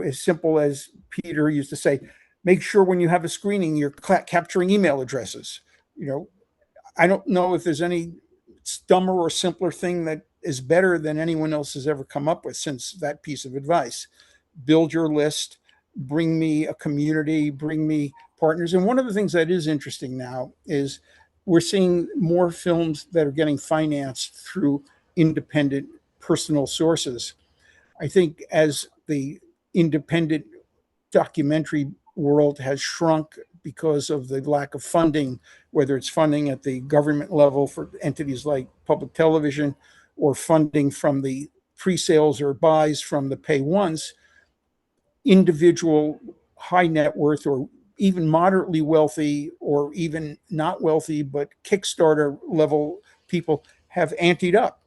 as simple as Peter used to say, make sure when you have a screening, you're capturing email addresses. I don't know if there's any dumber or simpler thing that is better than anyone else has ever come up with since that piece of advice. Build your list, bring me a community, bring me partners. And one of the things that is interesting now is we're seeing more films that are getting financed through independent personal sources. I think as the independent documentary world has shrunk because of the lack of funding, whether it's funding at the government level for entities like public television, or funding from the pre-sales or buys from the pay ones, individual high net worth or even moderately wealthy or even not wealthy, but Kickstarter level people have anteed up.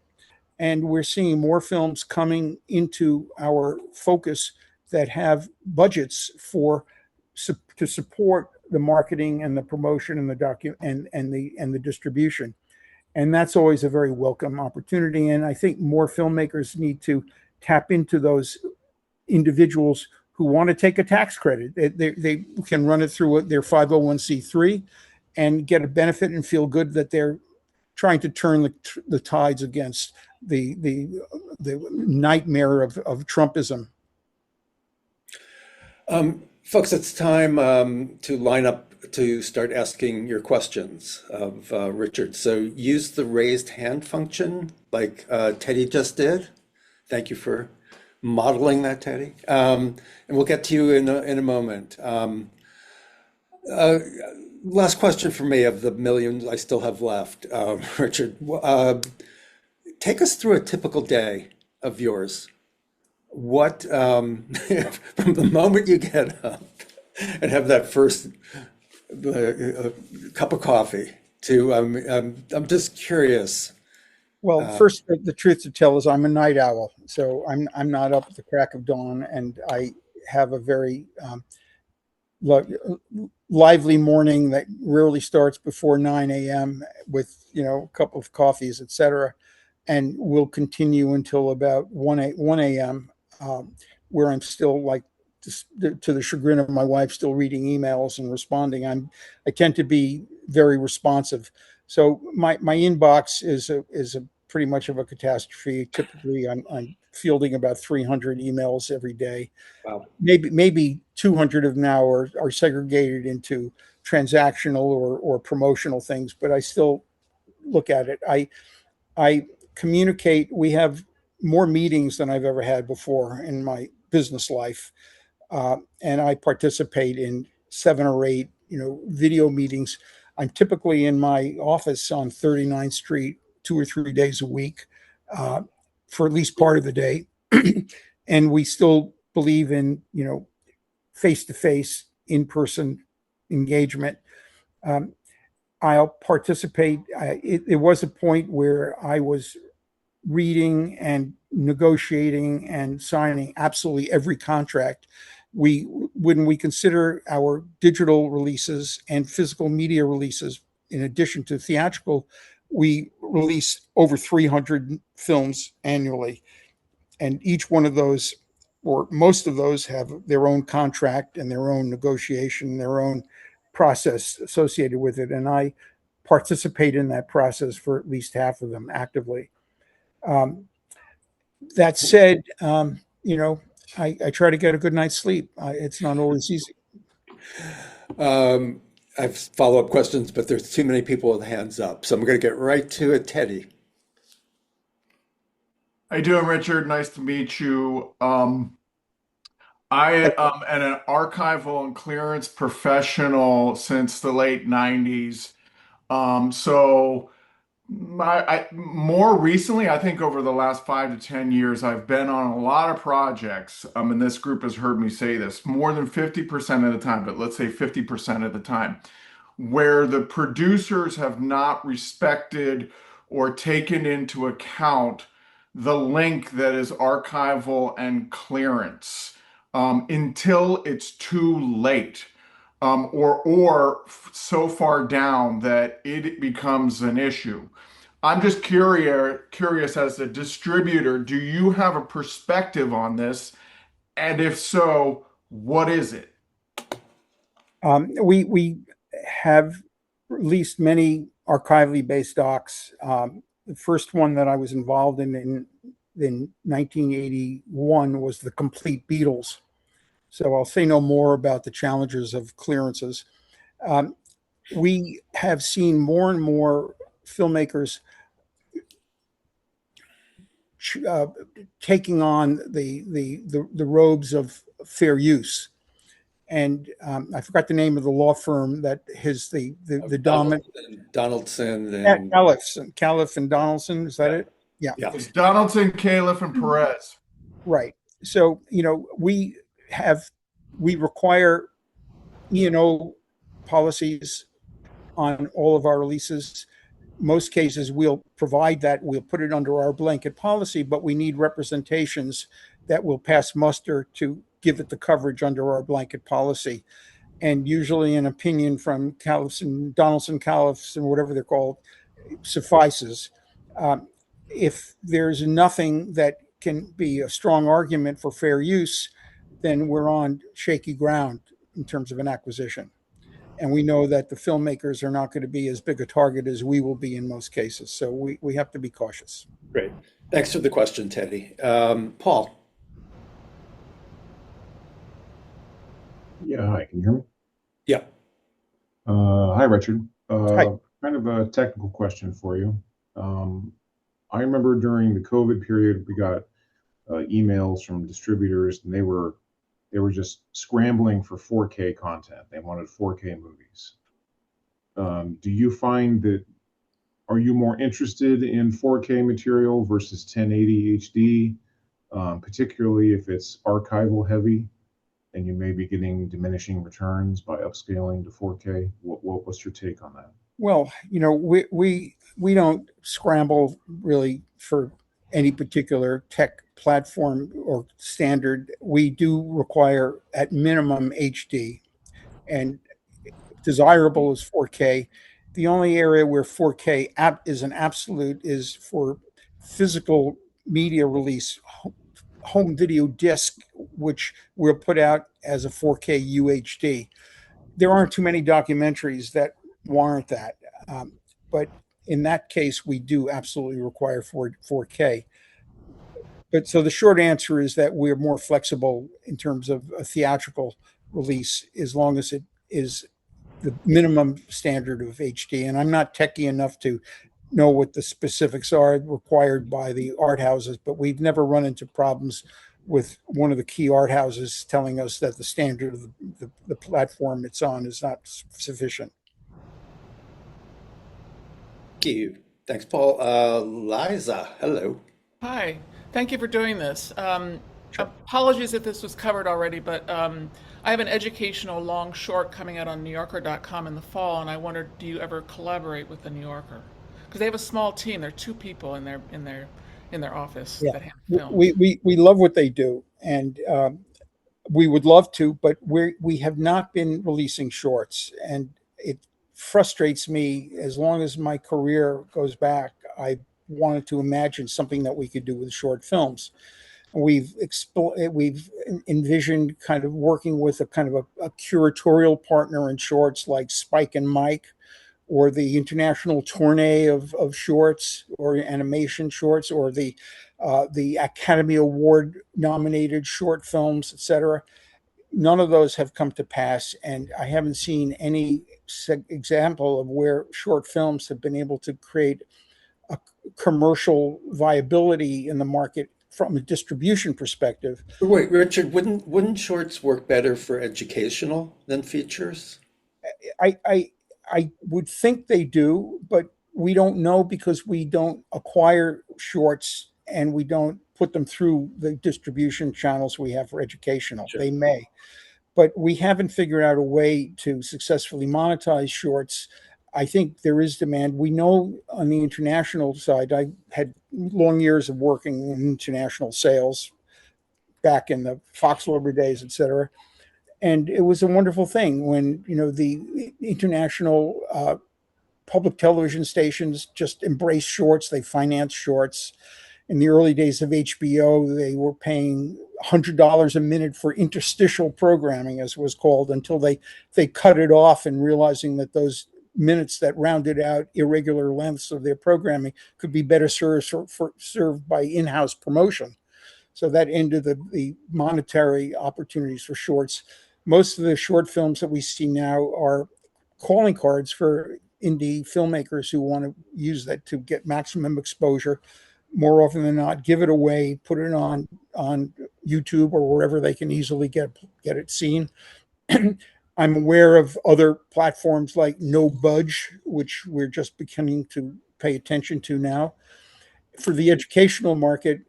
And we're seeing more films coming into our focus that have budgets to support the marketing and the promotion and the distribution. And that's always a very welcome opportunity. And I think more filmmakers need to tap into those individuals who want to take a tax credit. They can run it through their 501c3 and get a benefit and feel good that they're trying to turn the tides against the nightmare of Trumpism. Folks, it's time to line up to start asking your questions of Richard. So use the raised hand function like Teddy just did. Thank you for modeling that, Teddy. And we'll get to you in a moment. Last question for me of the millions I still have left. Richard, take us through a typical day of yours. What, from the moment you get up and have that first cup of coffee to, I'm just curious. Well, first, the truth to tell is I'm a night owl, so I'm not up at the crack of dawn, and I have a very lively morning that rarely starts before 9 a.m. with a cup of coffees, etc., and will continue until about 1 a.m. Where I'm still, like, to the chagrin of my wife, still reading emails and responding. I tend to be very responsive, so my inbox is a pretty much of a catastrophe. Typically, I'm fielding about 300 emails every day. Wow. Maybe 200 of them now are segregated into transactional or promotional things, but I still look at it. I communicate. We have more meetings than I've ever had before in my business life. And I participate in 7 or 8, video meetings. I'm typically in my office on 39th Street 2 or 3 days a week for at least part of the day. And we still believe in, face-to-face, in-person engagement. Um, I'll participate. It was a point where I was reading and negotiating and signing absolutely every contract. When we consider our digital releases and physical media releases, in addition to theatrical, we release over 300 films annually, and each one of those, or most of those, have their own contract and their own negotiation, their own process associated with it. And I participate in that process for at least half of them actively. Um, that said, I try to get a good night's sleep. It's not always easy. I have follow-up questions, but there's too many people with hands up, so I'm going to get right to it. Teddy. How you doing, Richard? Nice to meet you. I am an archival and clearance professional since the late 90s. So more recently, I think over the last 5 to 10 years, I've been on a lot of projects. And this group has heard me say this more than 50% of the time, but let's say 50% of the time, where the producers have not respected or taken into account the link that is archival and clearance until it's too late, or so far down that it becomes an issue. I'm just curious as a distributor, do you have a perspective on this? And if so, what is it? We have released many archivally based docs. The first one that I was involved in 1981 was the Complete Beatles. So I'll say no more about the challenges of clearances. We have seen more and more filmmakers taking on the robes of fair use. And I forgot the name of the law firm that has the dominant Donaldson and Califf and Donaldson. Is that it? Yeah. It's Donaldson, Califf, and Perez. Right. So we require E&O policies on all of our releases. Most cases we'll provide that, we'll put it under our blanket policy, but we need representations that will pass muster to give it the coverage under our blanket policy. And usually an opinion from Donaldson, Califfs, and whatever they're called suffices. If there's nothing that can be a strong argument for fair use, then we're on shaky ground in terms of an acquisition. And we know that the filmmakers are not going to be as big a target as we will be in most cases. So we have to be cautious. Great. Thanks for the question, Teddy. Paul. Yeah, hi, can you hear me? Yeah. Hi, Richard. Hi. Kind of a technical question for you. I remember during the COVID period, we got emails from distributors, and they were just scrambling for 4K content. They wanted 4K movies. Do you find that, are you more interested in 4K material versus 1080 HD, particularly if it's archival heavy and you may be getting diminishing returns by upscaling to 4K? What's your take on that? Well, we don't scramble really for any particular tech platform or standard. We do require at minimum HD, and desirable is 4K. The only area where 4K is an absolute is for physical media release, home video disc, which we'll put out as a 4K UHD. There aren't too many documentaries that warrant that. But in that case, we do absolutely require 4K. But so the short answer is that we're more flexible in terms of a theatrical release, as long as it is the minimum standard of HD. And I'm not techie enough to know what the specifics are required by the art houses, but we've never run into problems with one of the key art houses telling us that the standard of the platform it's on is not sufficient. Thank you. Thanks, Paul. Liza, hello. Hi, thank you for doing this. Sure. Apologies if this was covered already, but I have an educational long short coming out on NewYorker.com in the fall, and I wondered, do you ever collaborate with the New Yorker? Because they have a small team. There are two people in their office Yeah, that have films. we love what they do, and we would love to, but we have not been releasing shorts, and it frustrates me. As long as my career goes back, I wanted to imagine something that we could do with short films. We've envisioned kind of working with a kind of a curatorial partner in shorts like Spike and Mike, or the international tournée of shorts or animation shorts, or the Academy Award nominated short films, etc. None of those have come to pass, and I haven't seen any example of where short films have been able to create a commercial viability in the market from a distribution perspective. Wait, Richard, wouldn't shorts work better for educational than features? I would think they do, but we don't know because we don't acquire shorts and we don't put them through the distribution channels we have for educational. Sure. They may, but we haven't figured out a way to successfully monetize shorts. I think there is demand. We know on the international side, I had long years of working in international sales back in the Fox Lorber days, et cetera. And it was a wonderful thing when, the international public television stations just embraced shorts. They financed shorts. In the early days of HBO, they were paying $100 a minute for interstitial programming, as it was called, until they cut it off and realizing that those minutes that rounded out irregular lengths of their programming could be better served by in-house promotion. So that ended the monetary opportunities for shorts. Most of the short films that we see now are calling cards for indie filmmakers who want to use that to get maximum exposure. More often than not, give it away, put it on YouTube or wherever they can easily get it seen. I'm aware of other platforms like No Budge, which we're just beginning to pay attention to now. For the educational market,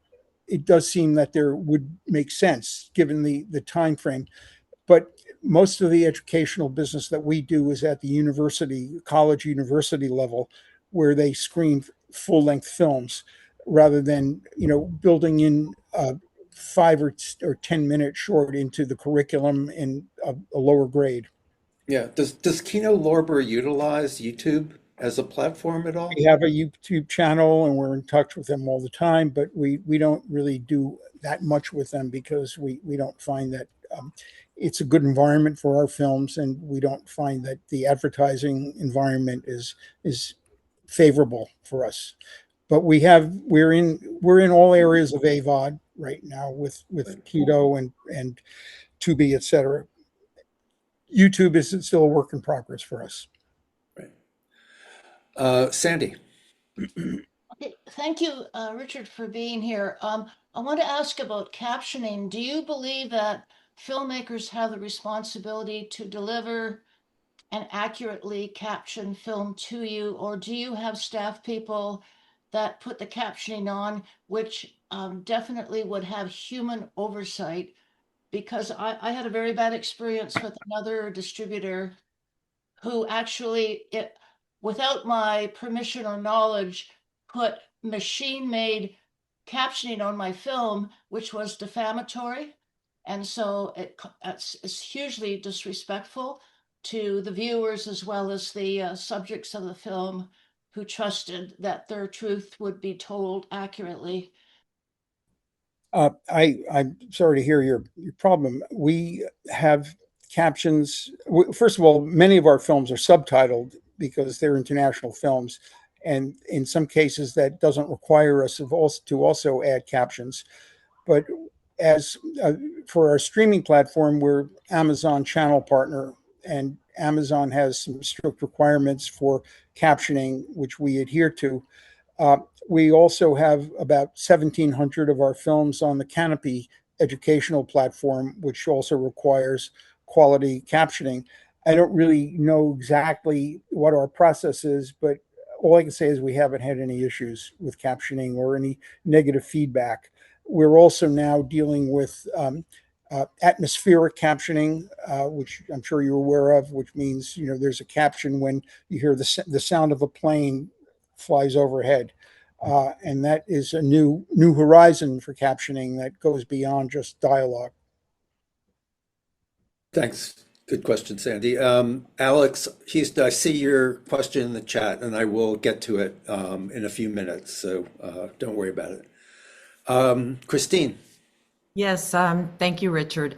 it does seem that there would make sense given the time frame. But most of the educational business that we do is at the college university level, where they screen full-length films rather than building in 5 or 10 minute short into the curriculum in a lower grade. Yeah. Does Kino Lorber utilize YouTube as a platform at all? We have a YouTube channel and we're in touch with them all the time, but we don't really do that much with them because we don't find that it's a good environment for our films, and we don't find that the advertising environment is favorable for us. But we're in all areas of AVOD right now with Kino and Tubi, et cetera. YouTube is still a work in progress for us. Right. Sandy. Okay, thank you, Richard, for being here. I want to ask about captioning. Do you believe that filmmakers have the responsibility to deliver and accurately caption film to you, or do you have staff people that put the captioning on, which definitely would have human oversight? Because I had a very bad experience with another distributor who actually, without my permission or knowledge, put machine-made captioning on my film, which was defamatory. And so it's hugely disrespectful to the viewers as well as the subjects of the film who trusted that their truth would be told accurately. I'm sorry to hear your problem. We have captions. First of all, many of our films are subtitled because they're international films, and in some cases that doesn't require us to also add captions. But as for our streaming platform, we're Amazon channel partner and Amazon has some strict requirements for captioning, which we adhere to. We also have about 1,700 of our films on the Canopy educational platform, which also requires quality captioning. I don't really know exactly what our process is, but all I can say is we haven't had any issues with captioning or any negative feedback. We're also now dealing with atmospheric captioning, which I'm sure you're aware of, which means there's a caption when you hear the sound of a plane flies overhead, and that is a new horizon for captioning that goes beyond just dialogue. Thanks. Good question, Sandy. Alex, I see your question in the chat, and I will get to it in a few minutes, so don't worry about it. Christine. Yes, thank you, Richard.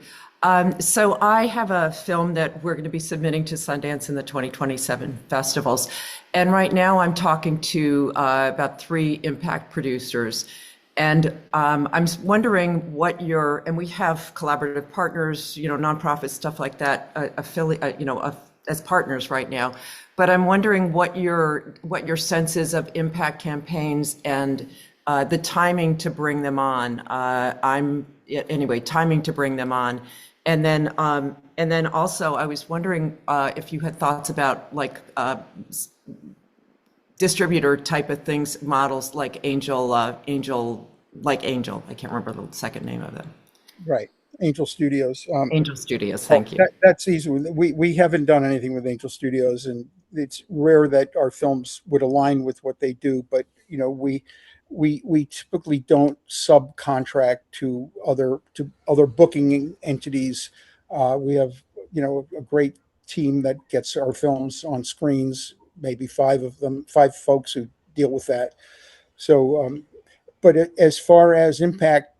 So I have a film that we're going to be submitting to Sundance in the 2027 festivals. And right now I'm talking to about 3 impact producers. And I'm wondering and we have collaborative partners, nonprofits, stuff like that, as partners right now. But I'm wondering what your sense is of impact campaigns and the timing to bring them on. Timing to bring them on. And then also I was wondering if you had thoughts about distributor type of things, models like Angel. I can't remember the second name of them. Right. Angel Studios. Angel Studios, thank you. That's easy. We haven't done anything with Angel Studios, and it's rare that our films would align with what they do. But we typically don't subcontract to other booking entities. We have a great team that gets our films on screens. Maybe 5 folks who deal with that. So, but as far as impact,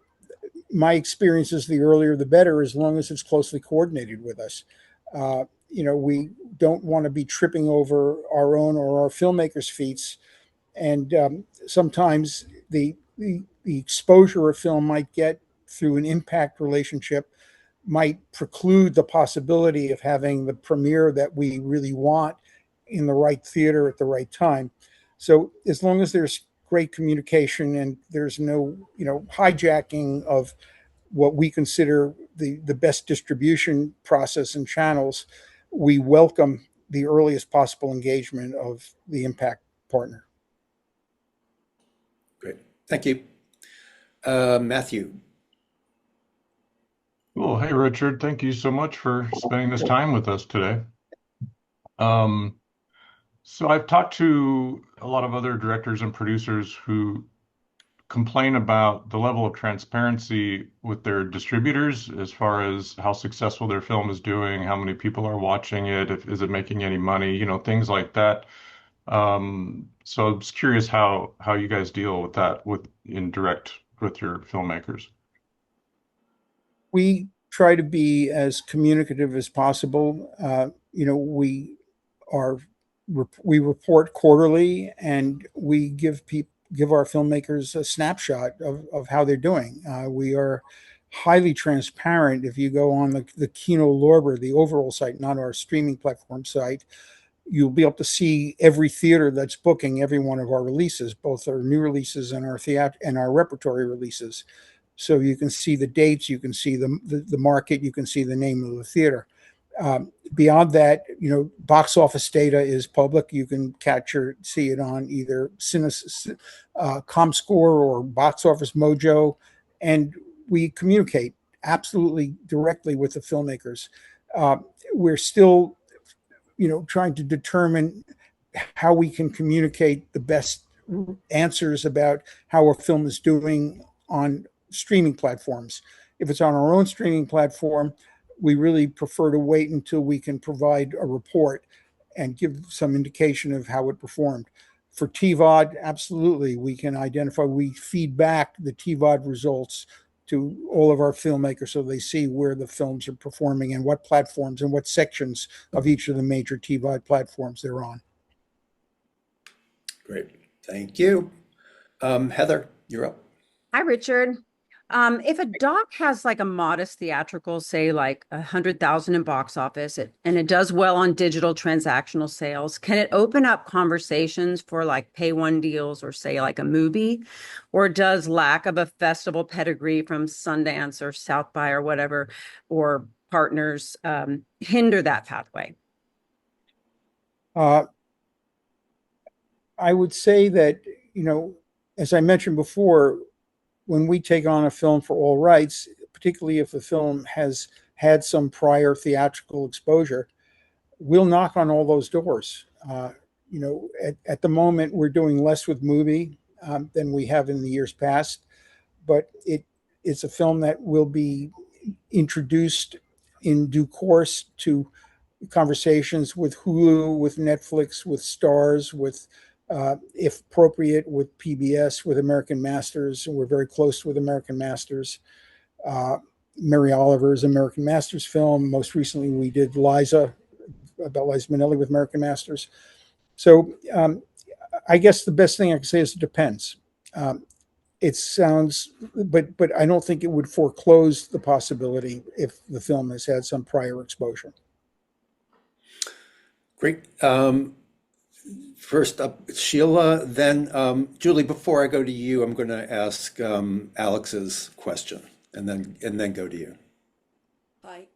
my experience is the earlier the better, as long as it's closely coordinated with us. We don't want to be tripping over our own or our filmmakers' feet, and sometimes the exposure a film might get through an impact relationship might preclude the possibility of having the premiere that we really want in the right theater at the right time. So as long as there's great communication and there's no hijacking of what we consider the best distribution process and channels, we welcome the earliest possible engagement of the impact partner. Great. Thank you. Matthew. Well, hey, Richard, thank you so much for spending this time with us today. So I've talked to a lot of other directors and producers who complain about the level of transparency with their distributors as far as how successful their film is doing, how many people are watching it, is it making any money, things like that. So I'm just curious how you guys deal with that in direct with your filmmakers. We try to be as communicative as possible. We report quarterly, and we give our filmmakers a snapshot of how they're doing. We are highly transparent. If you go on the Kino Lorber, the overall site, not our streaming platform site, you'll be able to see every theater that's booking every one of our releases, both our new releases and our repertory releases. So you can see the dates, you can see the market, you can see the name of the theater. Beyond that, box office data is public. You can see it on either ComScore or Box Office Mojo, and we communicate absolutely directly with the filmmakers. We're still, trying to determine how we can communicate the best answers about how a film is doing on streaming platforms. If it's on our own streaming platform, we really prefer to wait until we can provide a report and give some indication of how it performed. For TVOD, absolutely, we can identify, we feed back the TVOD results to all of our filmmakers so they see where the films are performing and what platforms and what sections of each of the major TVOD platforms they're on. Great. Thank you. Heather, you're up. Hi, Richard. If a doc has like a modest theatrical, say like 100,000 in box office, and it does well on digital transactional sales, can it open up conversations for like pay one deals or say like a movie? Or does lack of a festival pedigree from Sundance or South by or whatever, or partners hinder that pathway? Uh, I would say that, as I mentioned before, when we take on a film for all rights, particularly if the film has had some prior theatrical exposure, we'll knock on all those doors. At the moment, we're doing less with movie than we have in the years past, but it's a film that will be introduced in due course to conversations with Hulu, with Netflix, with Stars, with if appropriate, with PBS, with American Masters. And we're very close with American Masters. Mary Oliver's American Masters film. Most recently, we did Liza, about Liza Minnelli with American Masters. So I guess the best thing I can say is it depends. It sounds, but I don't think it would foreclose the possibility if the film has had some prior exposure. Great. First up, Sheila, then Julie. Before I go to you, I'm going to ask Alex's question, and then go to you. Hi.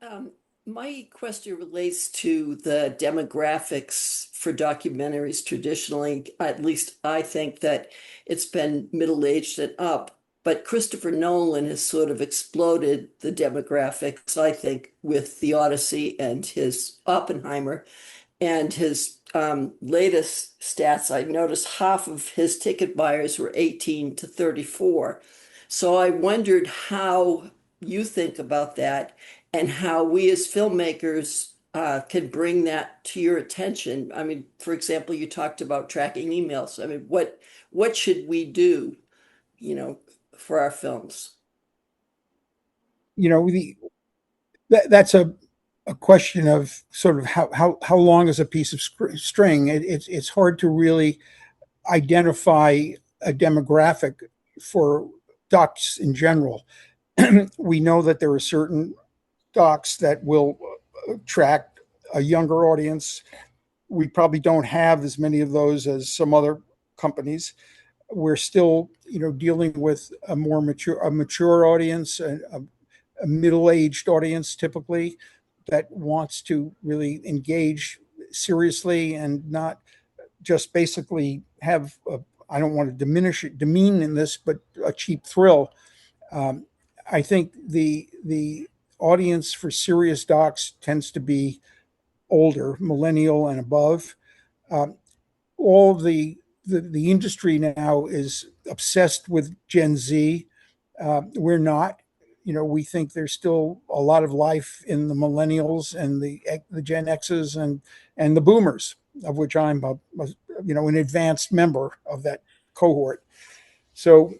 My question relates to the demographics for documentaries. Traditionally, at least I think that it's been middle-aged and up, but Christopher Nolan has sort of exploded the demographics, I think, with The Odyssey and his Oppenheimer. And his latest stats, I noticed half of his ticket buyers were 18 to 34. So I wondered how you think about that and how we as filmmakers can bring that to your attention. I mean, for example, you talked about tracking emails. I mean, what should we do, for our films? That's a question of sort of how long is a piece of string. It's hard to really identify a demographic for docs in general. We know that there are certain docs that will attract a younger audience. We probably don't have as many of those as some other companies. We're still, dealing with a mature audience, a middle-aged audience typically, that wants to really engage seriously and not just basically have I don't want to demean in this, but a cheap thrill. I think the audience for serious docs tends to be older, millennial and above. All the industry now is obsessed with Gen Z. We're not. We think there's still a lot of life in the millennials and the Gen X's and the boomers, of which I'm an advanced member of that cohort. So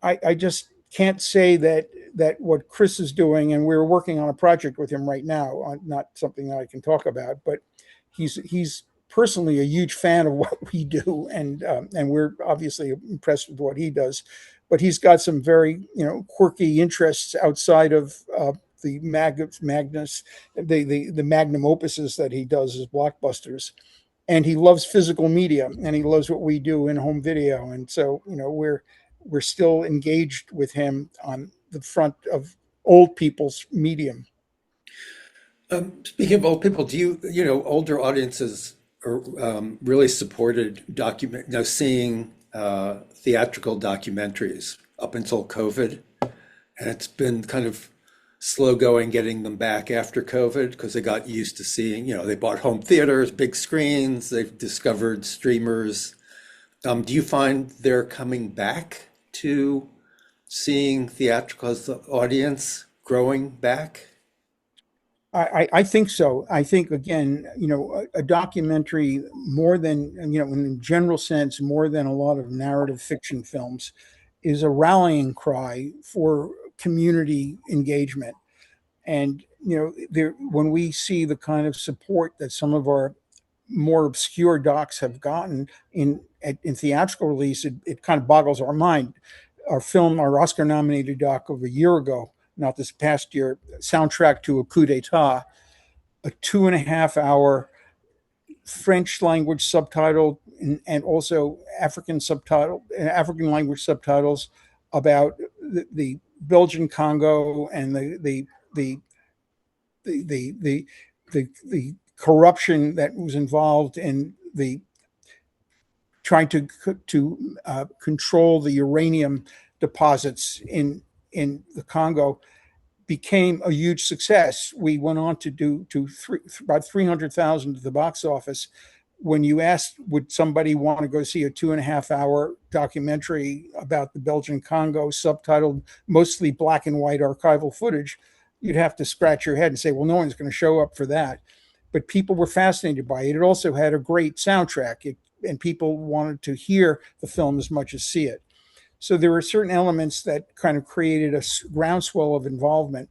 I just can't say that what Chris is doing, and we're working on a project with him right now, not something that I can talk about, but he's personally a huge fan of what we do, and we're obviously impressed with what he does. But he's got some very quirky interests outside of the magnum opuses that he does as blockbusters, and he loves physical media, and he loves what we do in home video, and so we're still engaged with him on the front of old people's medium. Speaking of old people, do older audiences are really supported seeing theatrical documentaries up until COVID, and it's been kind of slow going getting them back after COVID because they got used to seeing, they bought home theaters, big screens, they've discovered streamers. Do you find they're coming back to seeing theatrical as the audience growing back? I think so. I think, again, a documentary, more than, in the general sense, more than a lot of narrative fiction films, is a rallying cry for community engagement. And, when we see the kind of support that some of our more obscure docs have gotten in theatrical release, it kind of boggles our mind. our film, our Oscar-nominated doc of a year ago, not this past year, Soundtrack to a Coup d'etat, a 2.5 hour French language subtitle and also African language subtitles about the Belgian Congo and the corruption that was involved in the trying to control the uranium deposits in the Congo, became a huge success. We went on to do about 300,000 at the box office. When you asked, would somebody want to go see a 2.5 hour documentary about the Belgian Congo, subtitled mostly black and white archival footage, you'd have to scratch your head and say, well, no one's going to show up for that. But people were fascinated by it. It also had a great soundtrack, and people wanted to hear the film as much as see it. So there were certain elements that kind of created a groundswell of involvement.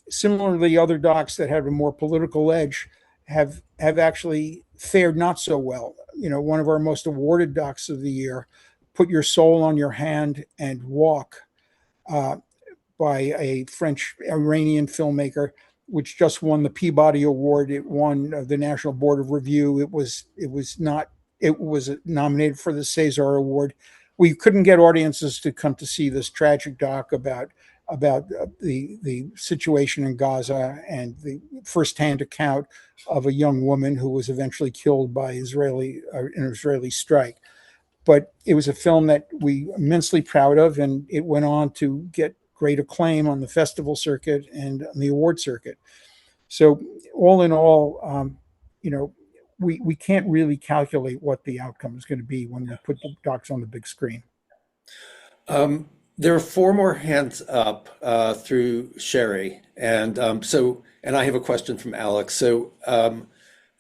Similarly, other docs that have a more political edge have actually fared not so well. You know, one of our most awarded docs of the year, Put Your Soul on Your Hand and Walk, by a French-Iranian filmmaker, which just won the Peabody Award. It won the National Board of Review. It was nominated for the César Award. We couldn't get audiences to come to see this tragic doc about the situation in Gaza and the firsthand account of a young woman who was eventually killed by an Israeli strike. But it was a film that we immensely proud of, and it went on to get great acclaim on the festival circuit and on the award circuit. So all in all, we can't really calculate what the outcome is going to be when we put the docs on the big screen. There are four more hands up through Sherry, and I have a question from Alex. So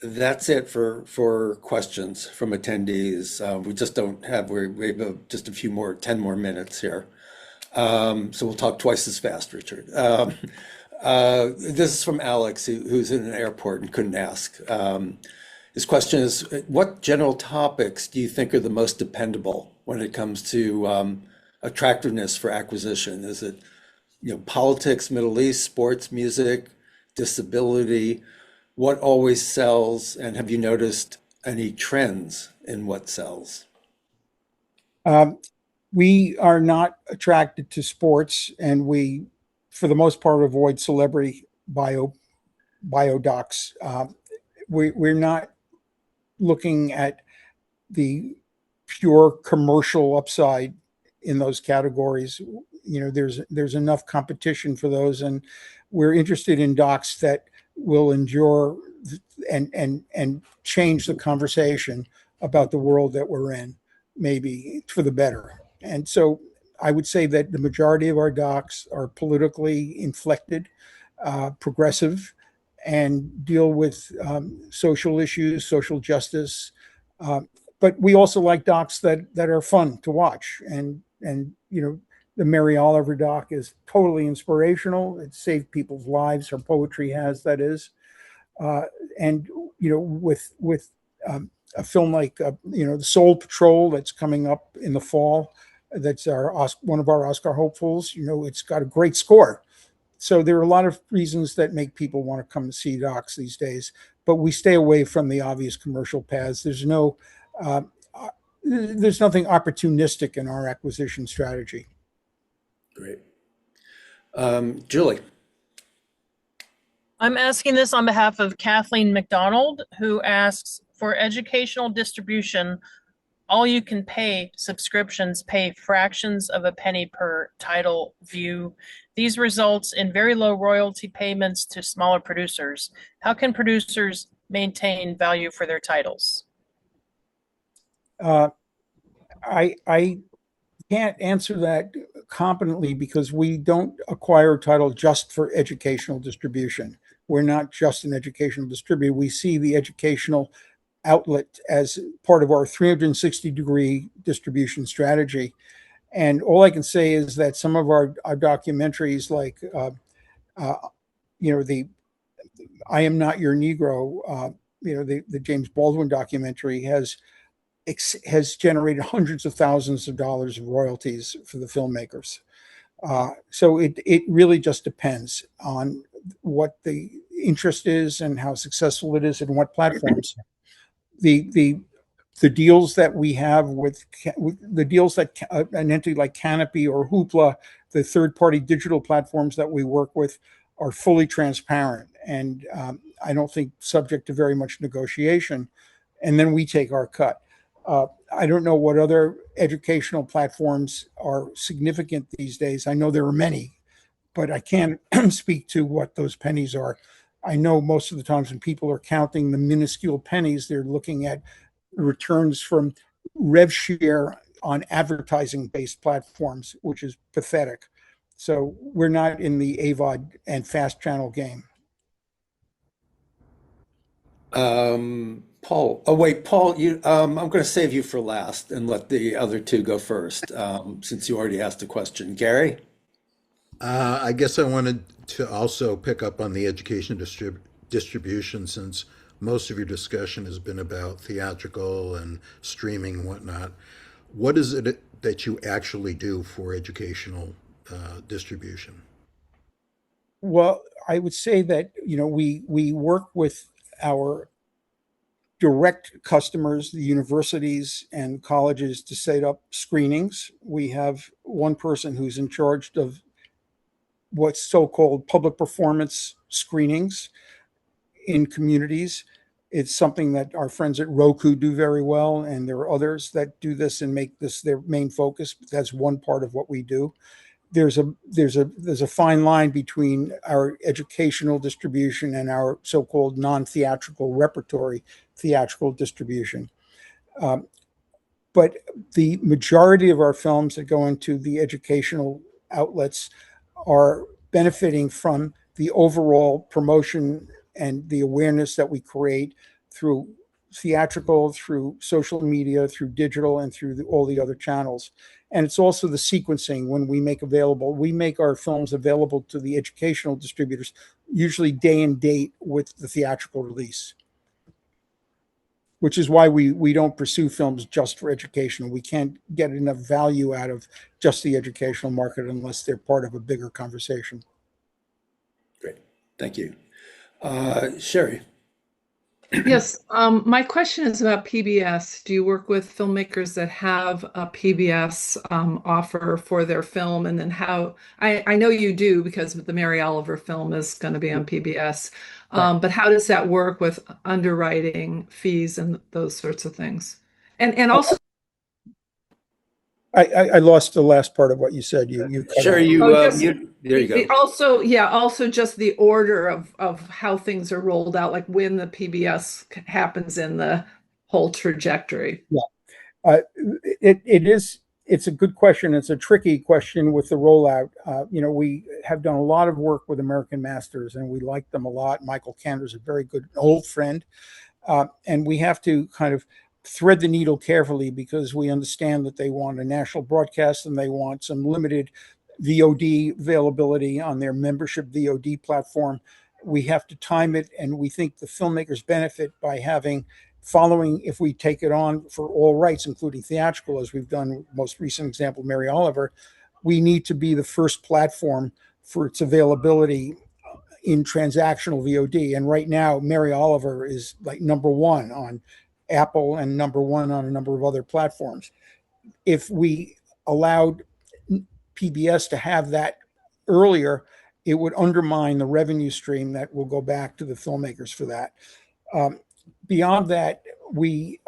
that's it for questions from attendees. We just don't have we have just a few more 10 more minutes here. So we'll talk twice as fast, Richard. This is from Alex, who's in an airport and couldn't ask. His question is, what general topics do you think are the most dependable when it comes to attractiveness for acquisition? Is it, politics, Middle East, sports, music, disability? What always sells? And have you noticed any trends in what sells? We are not attracted to sports, and we, for the most part, avoid celebrity biodocs. We're not looking at the pure commercial upside in those categories. There's enough competition for those, and we're interested in docs that will endure and change the conversation about the world that we're in, maybe for the better. And so I would say that the majority of our docs are politically inflected, progressive, and deal with social issues, social justice. But we also like docs that are fun to watch. And the Mary Oliver doc is totally inspirational. It saved people's lives. Her poetry has, that is. And with a film like the Soul Patrol that's coming up in the fall, that's one of our Oscar hopefuls. It's got a great score. So there are a lot of reasons that make people want to come to see docs these days, but we stay away from the obvious commercial paths. There's nothing opportunistic in our acquisition strategy. Great. Julie. I'm asking this on behalf of Kathleen McDonald, who asks, for educational distribution, all you can pay subscriptions pay fractions of a penny per title view. These results in very low royalty payments to smaller producers. How can producers maintain value for their titles? I can't answer that competently because we don't acquire title just for educational distribution. We're not just an educational distributor. We see the educational outlet as part of our 360-degree distribution strategy. And all I can say is that some of our documentaries, like the I Am Not Your Negro, the James Baldwin documentary, has has generated hundreds of thousands of dollars of royalties for the filmmakers. So it really just depends on what the interest is and how successful it is and what platforms. The deals that we have with the deals that an entity like Canopy or Hoopla, the third-party digital platforms that we work with, are fully transparent and I don't think subject to very much negotiation. And then we take our cut. I don't know what other educational platforms are significant these days. I know there are many, but I can't speak to what those pennies are. I know most of the times when people are counting the minuscule pennies, they're looking at returns from rev share on advertising-based platforms, which is pathetic. So we're not in the AVOD and fast channel game. Paul. Oh wait, Paul. I'm going to save you for last and let the other two go first, since you already asked a question. Gary. I guess I wanted to also pick up on the education distribution, since most of your discussion has been about theatrical and streaming and whatnot. What is it that you actually do for educational distribution? Well, I would say that, we work with our direct customers, the universities and colleges, to set up screenings. We have one person who's in charge of what's so-called public performance screenings in communities. It's something that our friends at Roku do very well, and there are others that do this and make this their main focus. But that's one part of what we do. There's a fine line between our educational distribution and our so-called non-theatrical repertory theatrical distribution. But the majority of our films that go into the educational outlets are benefiting from the overall promotion and the awareness that we create through theatrical, through social media, through digital, and through all the other channels. And it's also the sequencing when we make our films available to the educational distributors, usually day and date with the theatrical release, which is why we don't pursue films just for education. We can't get enough value out of just the educational market unless they're part of a bigger conversation. Great. Thank you. Sherry. Yes, my question is about PBS. Do you work with filmmakers that have a PBS offer for their film? And then I know you do, because the Mary Oliver film is going to be on PBS. But how does that work with underwriting fees and those sorts of things? And also, I lost the last part of what you said. You cut Sure, out. There you go. Also just the order of how things are rolled out, like when the PBS happens in the whole trajectory. Yeah, it's a good question. It's a tricky question with the rollout. We have done a lot of work with American Masters, and we like them a lot. Michael Kander's a very good old friend, and we have to kind of thread the needle carefully, because we understand that they want a national broadcast and they want some limited VOD availability on their membership VOD platform. We have to time it, and we think the filmmakers benefit by following, if we take it on for all rights, including theatrical, as we've done, most recent example, Mary Oliver, we need to be the first platform for its availability in transactional VOD. And right now, Mary Oliver is like #1 on Apple and #1 on a number of other platforms. If we allowed PBS to have that earlier, it would undermine the revenue stream that will go back to the filmmakers for that. Beyond that, we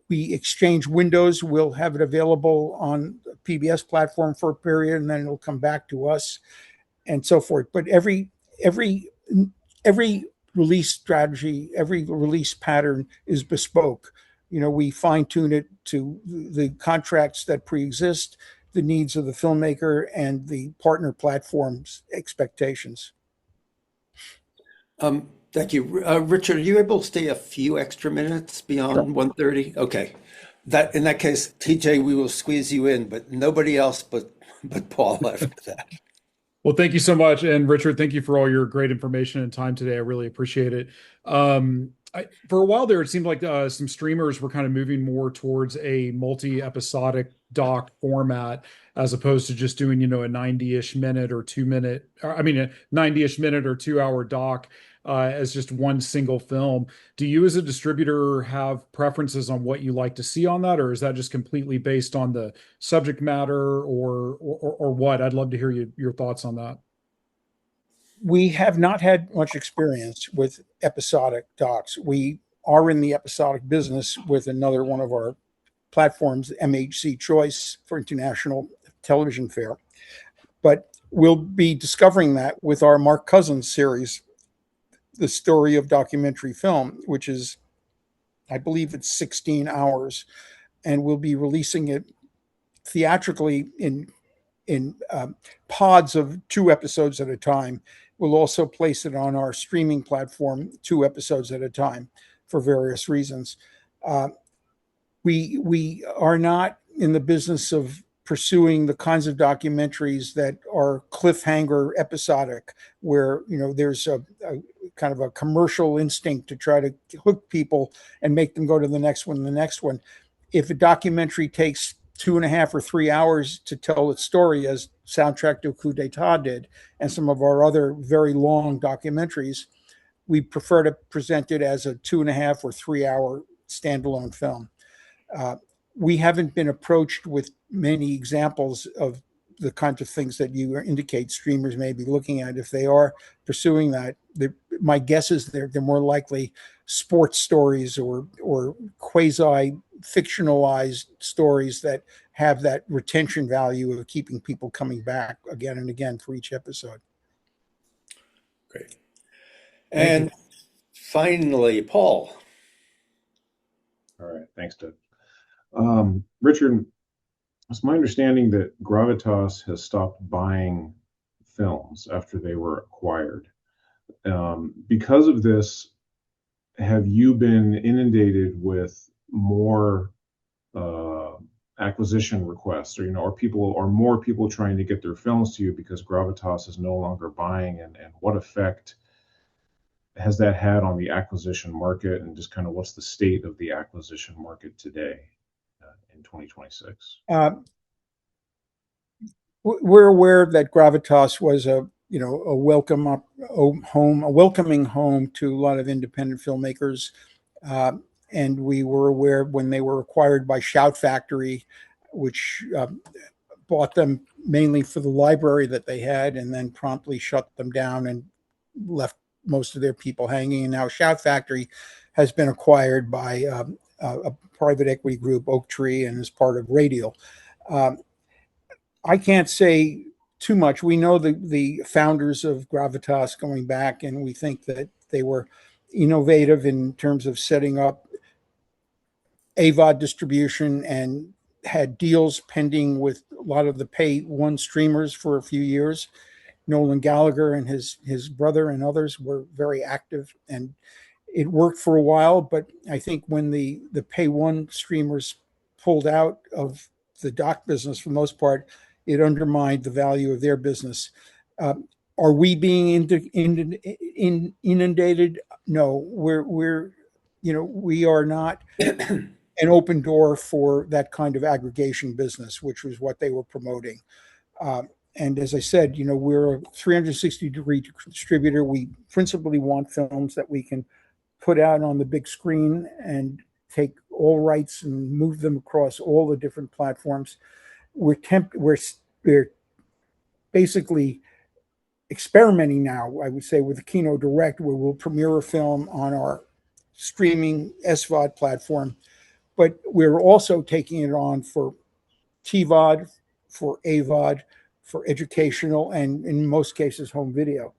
exchange windows. We'll have it available on the PBS platform for a period, and then it'll come back to us, and so forth. But every release strategy, every release pattern is bespoke. We fine tune it to the contracts that pre-exist, the needs of the filmmaker, and the partner platform's expectations. Thank you. Richard, are you able to stay a few extra minutes beyond 1:30? Okay. In that case, TJ, we will squeeze you in, but nobody else but Paul after that. Well, thank you so much. And Richard, thank you for all your great information and time today. I really appreciate it. For a while there, it seemed like some streamers were kind of moving more towards a multi-episodic doc format as opposed to just doing, a 90-ish minute or 2 minute, I mean, a 90-ish minute or 2 hour doc as just one single film. Do you, as a distributor, have preferences on what you like to see on that, or is that just completely based on the subject matter, or what? I'd love to hear your thoughts on that. We have not had much experience with episodic docs. We are in the episodic business with another one of our platforms, MHC Choice for International Television Fair. But we'll be discovering that with our Mark Cousins series, The Story of Documentary Film, which is, I believe it's 16 hours. And we'll be releasing it theatrically in pods of 2 episodes at a time. We'll also place it on our streaming platform 2 episodes at a time for various reasons. We are not in the business of pursuing the kinds of documentaries that are cliffhanger episodic, where there's a kind of a commercial instinct to try to hook people and make them go to the next one, the next one. If a documentary takes 2.5 or 3 hours to tell its story, as Soundtrack to a Coup d'etat did, and some of our other very long documentaries, we prefer to present it as a 2.5 or 3 hour standalone film. We haven't been approached with many examples of the kinds of things that you indicate streamers may be looking at. If they are pursuing that, my guess is they're more likely sports stories or quasi fictionalized stories that have that retention value of keeping people coming back again and again for each episode. Great. And finally, Paul. All right, thanks, Doug. Richard, it's my understanding that Gravitas has stopped buying films after they were acquired. Because of this, have you been inundated with more acquisition requests, or more people trying to get their films to you because Gravitas is no longer buying, and what effect has that had on the acquisition market, and just kind of what's the state of the acquisition market today in 2026? We're aware that Gravitas was a welcoming home to a lot of independent filmmakers. And we were aware when they were acquired by Shout Factory, which bought them mainly for the library that they had, and then promptly shut them down and left most of their people hanging. And now Shout Factory has been acquired by a private equity group, Oaktree, and is part of Radial. I can't say too much. We know the founders of Gravitas going back, and we think that they were innovative in terms of setting up AVOD distribution and had deals pending with a lot of the pay one streamers for a few years. Nolan Gallagher and his brother and others were very active, and it worked for a while. But I think when the pay one streamers pulled out of the doc business for the most part, it undermined the value of their business. Are we being inundated? No, we are not an open door for that kind of aggregation business, which was what they were promoting. And as I said, we're a 360-degree distributor. We principally want films that we can put out on the big screen and take all rights and move them across all the different platforms. We're basically experimenting now, I would say, with the Kino Direct, where we'll premiere a film on our streaming SVOD platform, but we're also taking it on for TVOD, for AVOD, for educational, and in most cases, home video.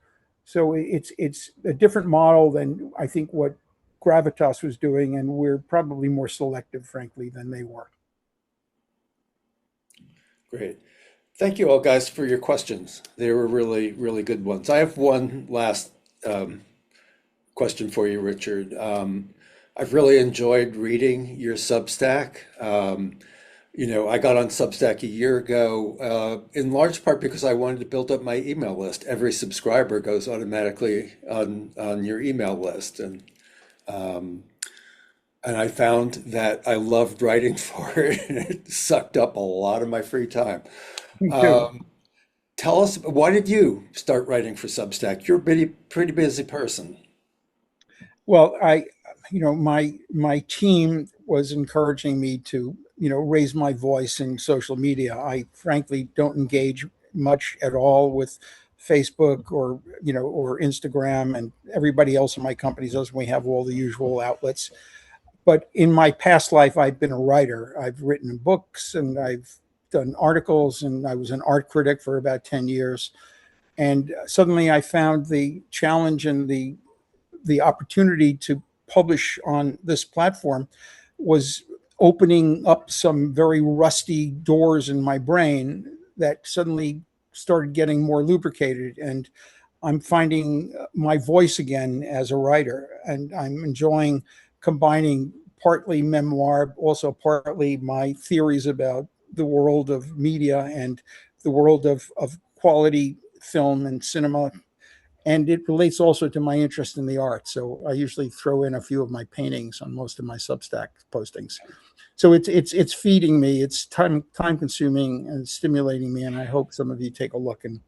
So it's a different model than I think what Gravitas was doing, and we're probably more selective, frankly, than they were. Great. Thank you all, guys, for your questions. They were really, really good ones. I have one last question for you, Richard. I've really enjoyed reading your Substack. I got on Substack a year ago, in large part because I wanted to build up my email list. Every subscriber goes automatically on your email list. And And I found that I loved writing for it, and it sucked up a lot of my free time. Me too. Um, Tell us, why did you start writing for Substack? You're a pretty busy person. Well, my team was encouraging me to, raise my voice in social media. I frankly don't engage much at all with Facebook or Instagram, and everybody else in my company does. We have all the usual outlets. But in my past life, I've been a writer. I've written books and I've done articles, and I was an art critic for about 10 years. And suddenly I found the challenge and the opportunity to publish on this platform was opening up some very rusty doors in my brain that suddenly started getting more lubricated. And I'm finding my voice again as a writer, and I'm enjoying combining partly memoir, also partly my theories about the world of media and the world of quality film and cinema. And it relates also to my interest in the arts. So I usually throw in a few of my paintings on most of my Substack postings. So it's feeding me. It's time consuming and stimulating me. And I hope some of you take a look and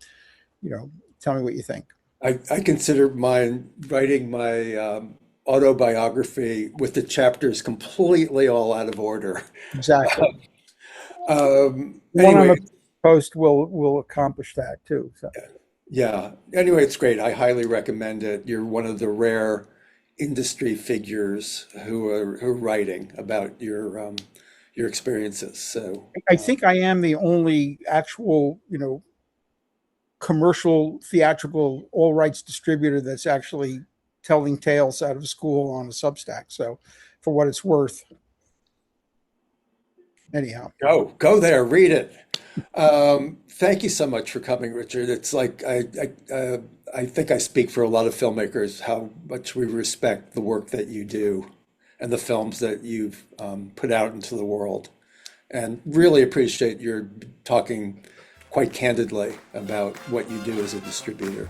tell me what you think. I consider mine writing my autobiography with the chapters completely all out of order. Exactly. One on Anyway, the post will accomplish that too. So yeah. Anyway, it's great. I highly recommend it. You're one of the rare industry figures who are writing about your experiences. So I think I am the only actual, commercial theatrical all rights distributor that's actually telling tales out of school on a Substack. So for what it's worth, anyhow. go there, read it. Thank you so much for coming, Richard. It's like I think I speak for a lot of filmmakers how much we respect the work that you do and the films that you've put out into the world, and really appreciate your talking quite candidly about what you do as a distributor.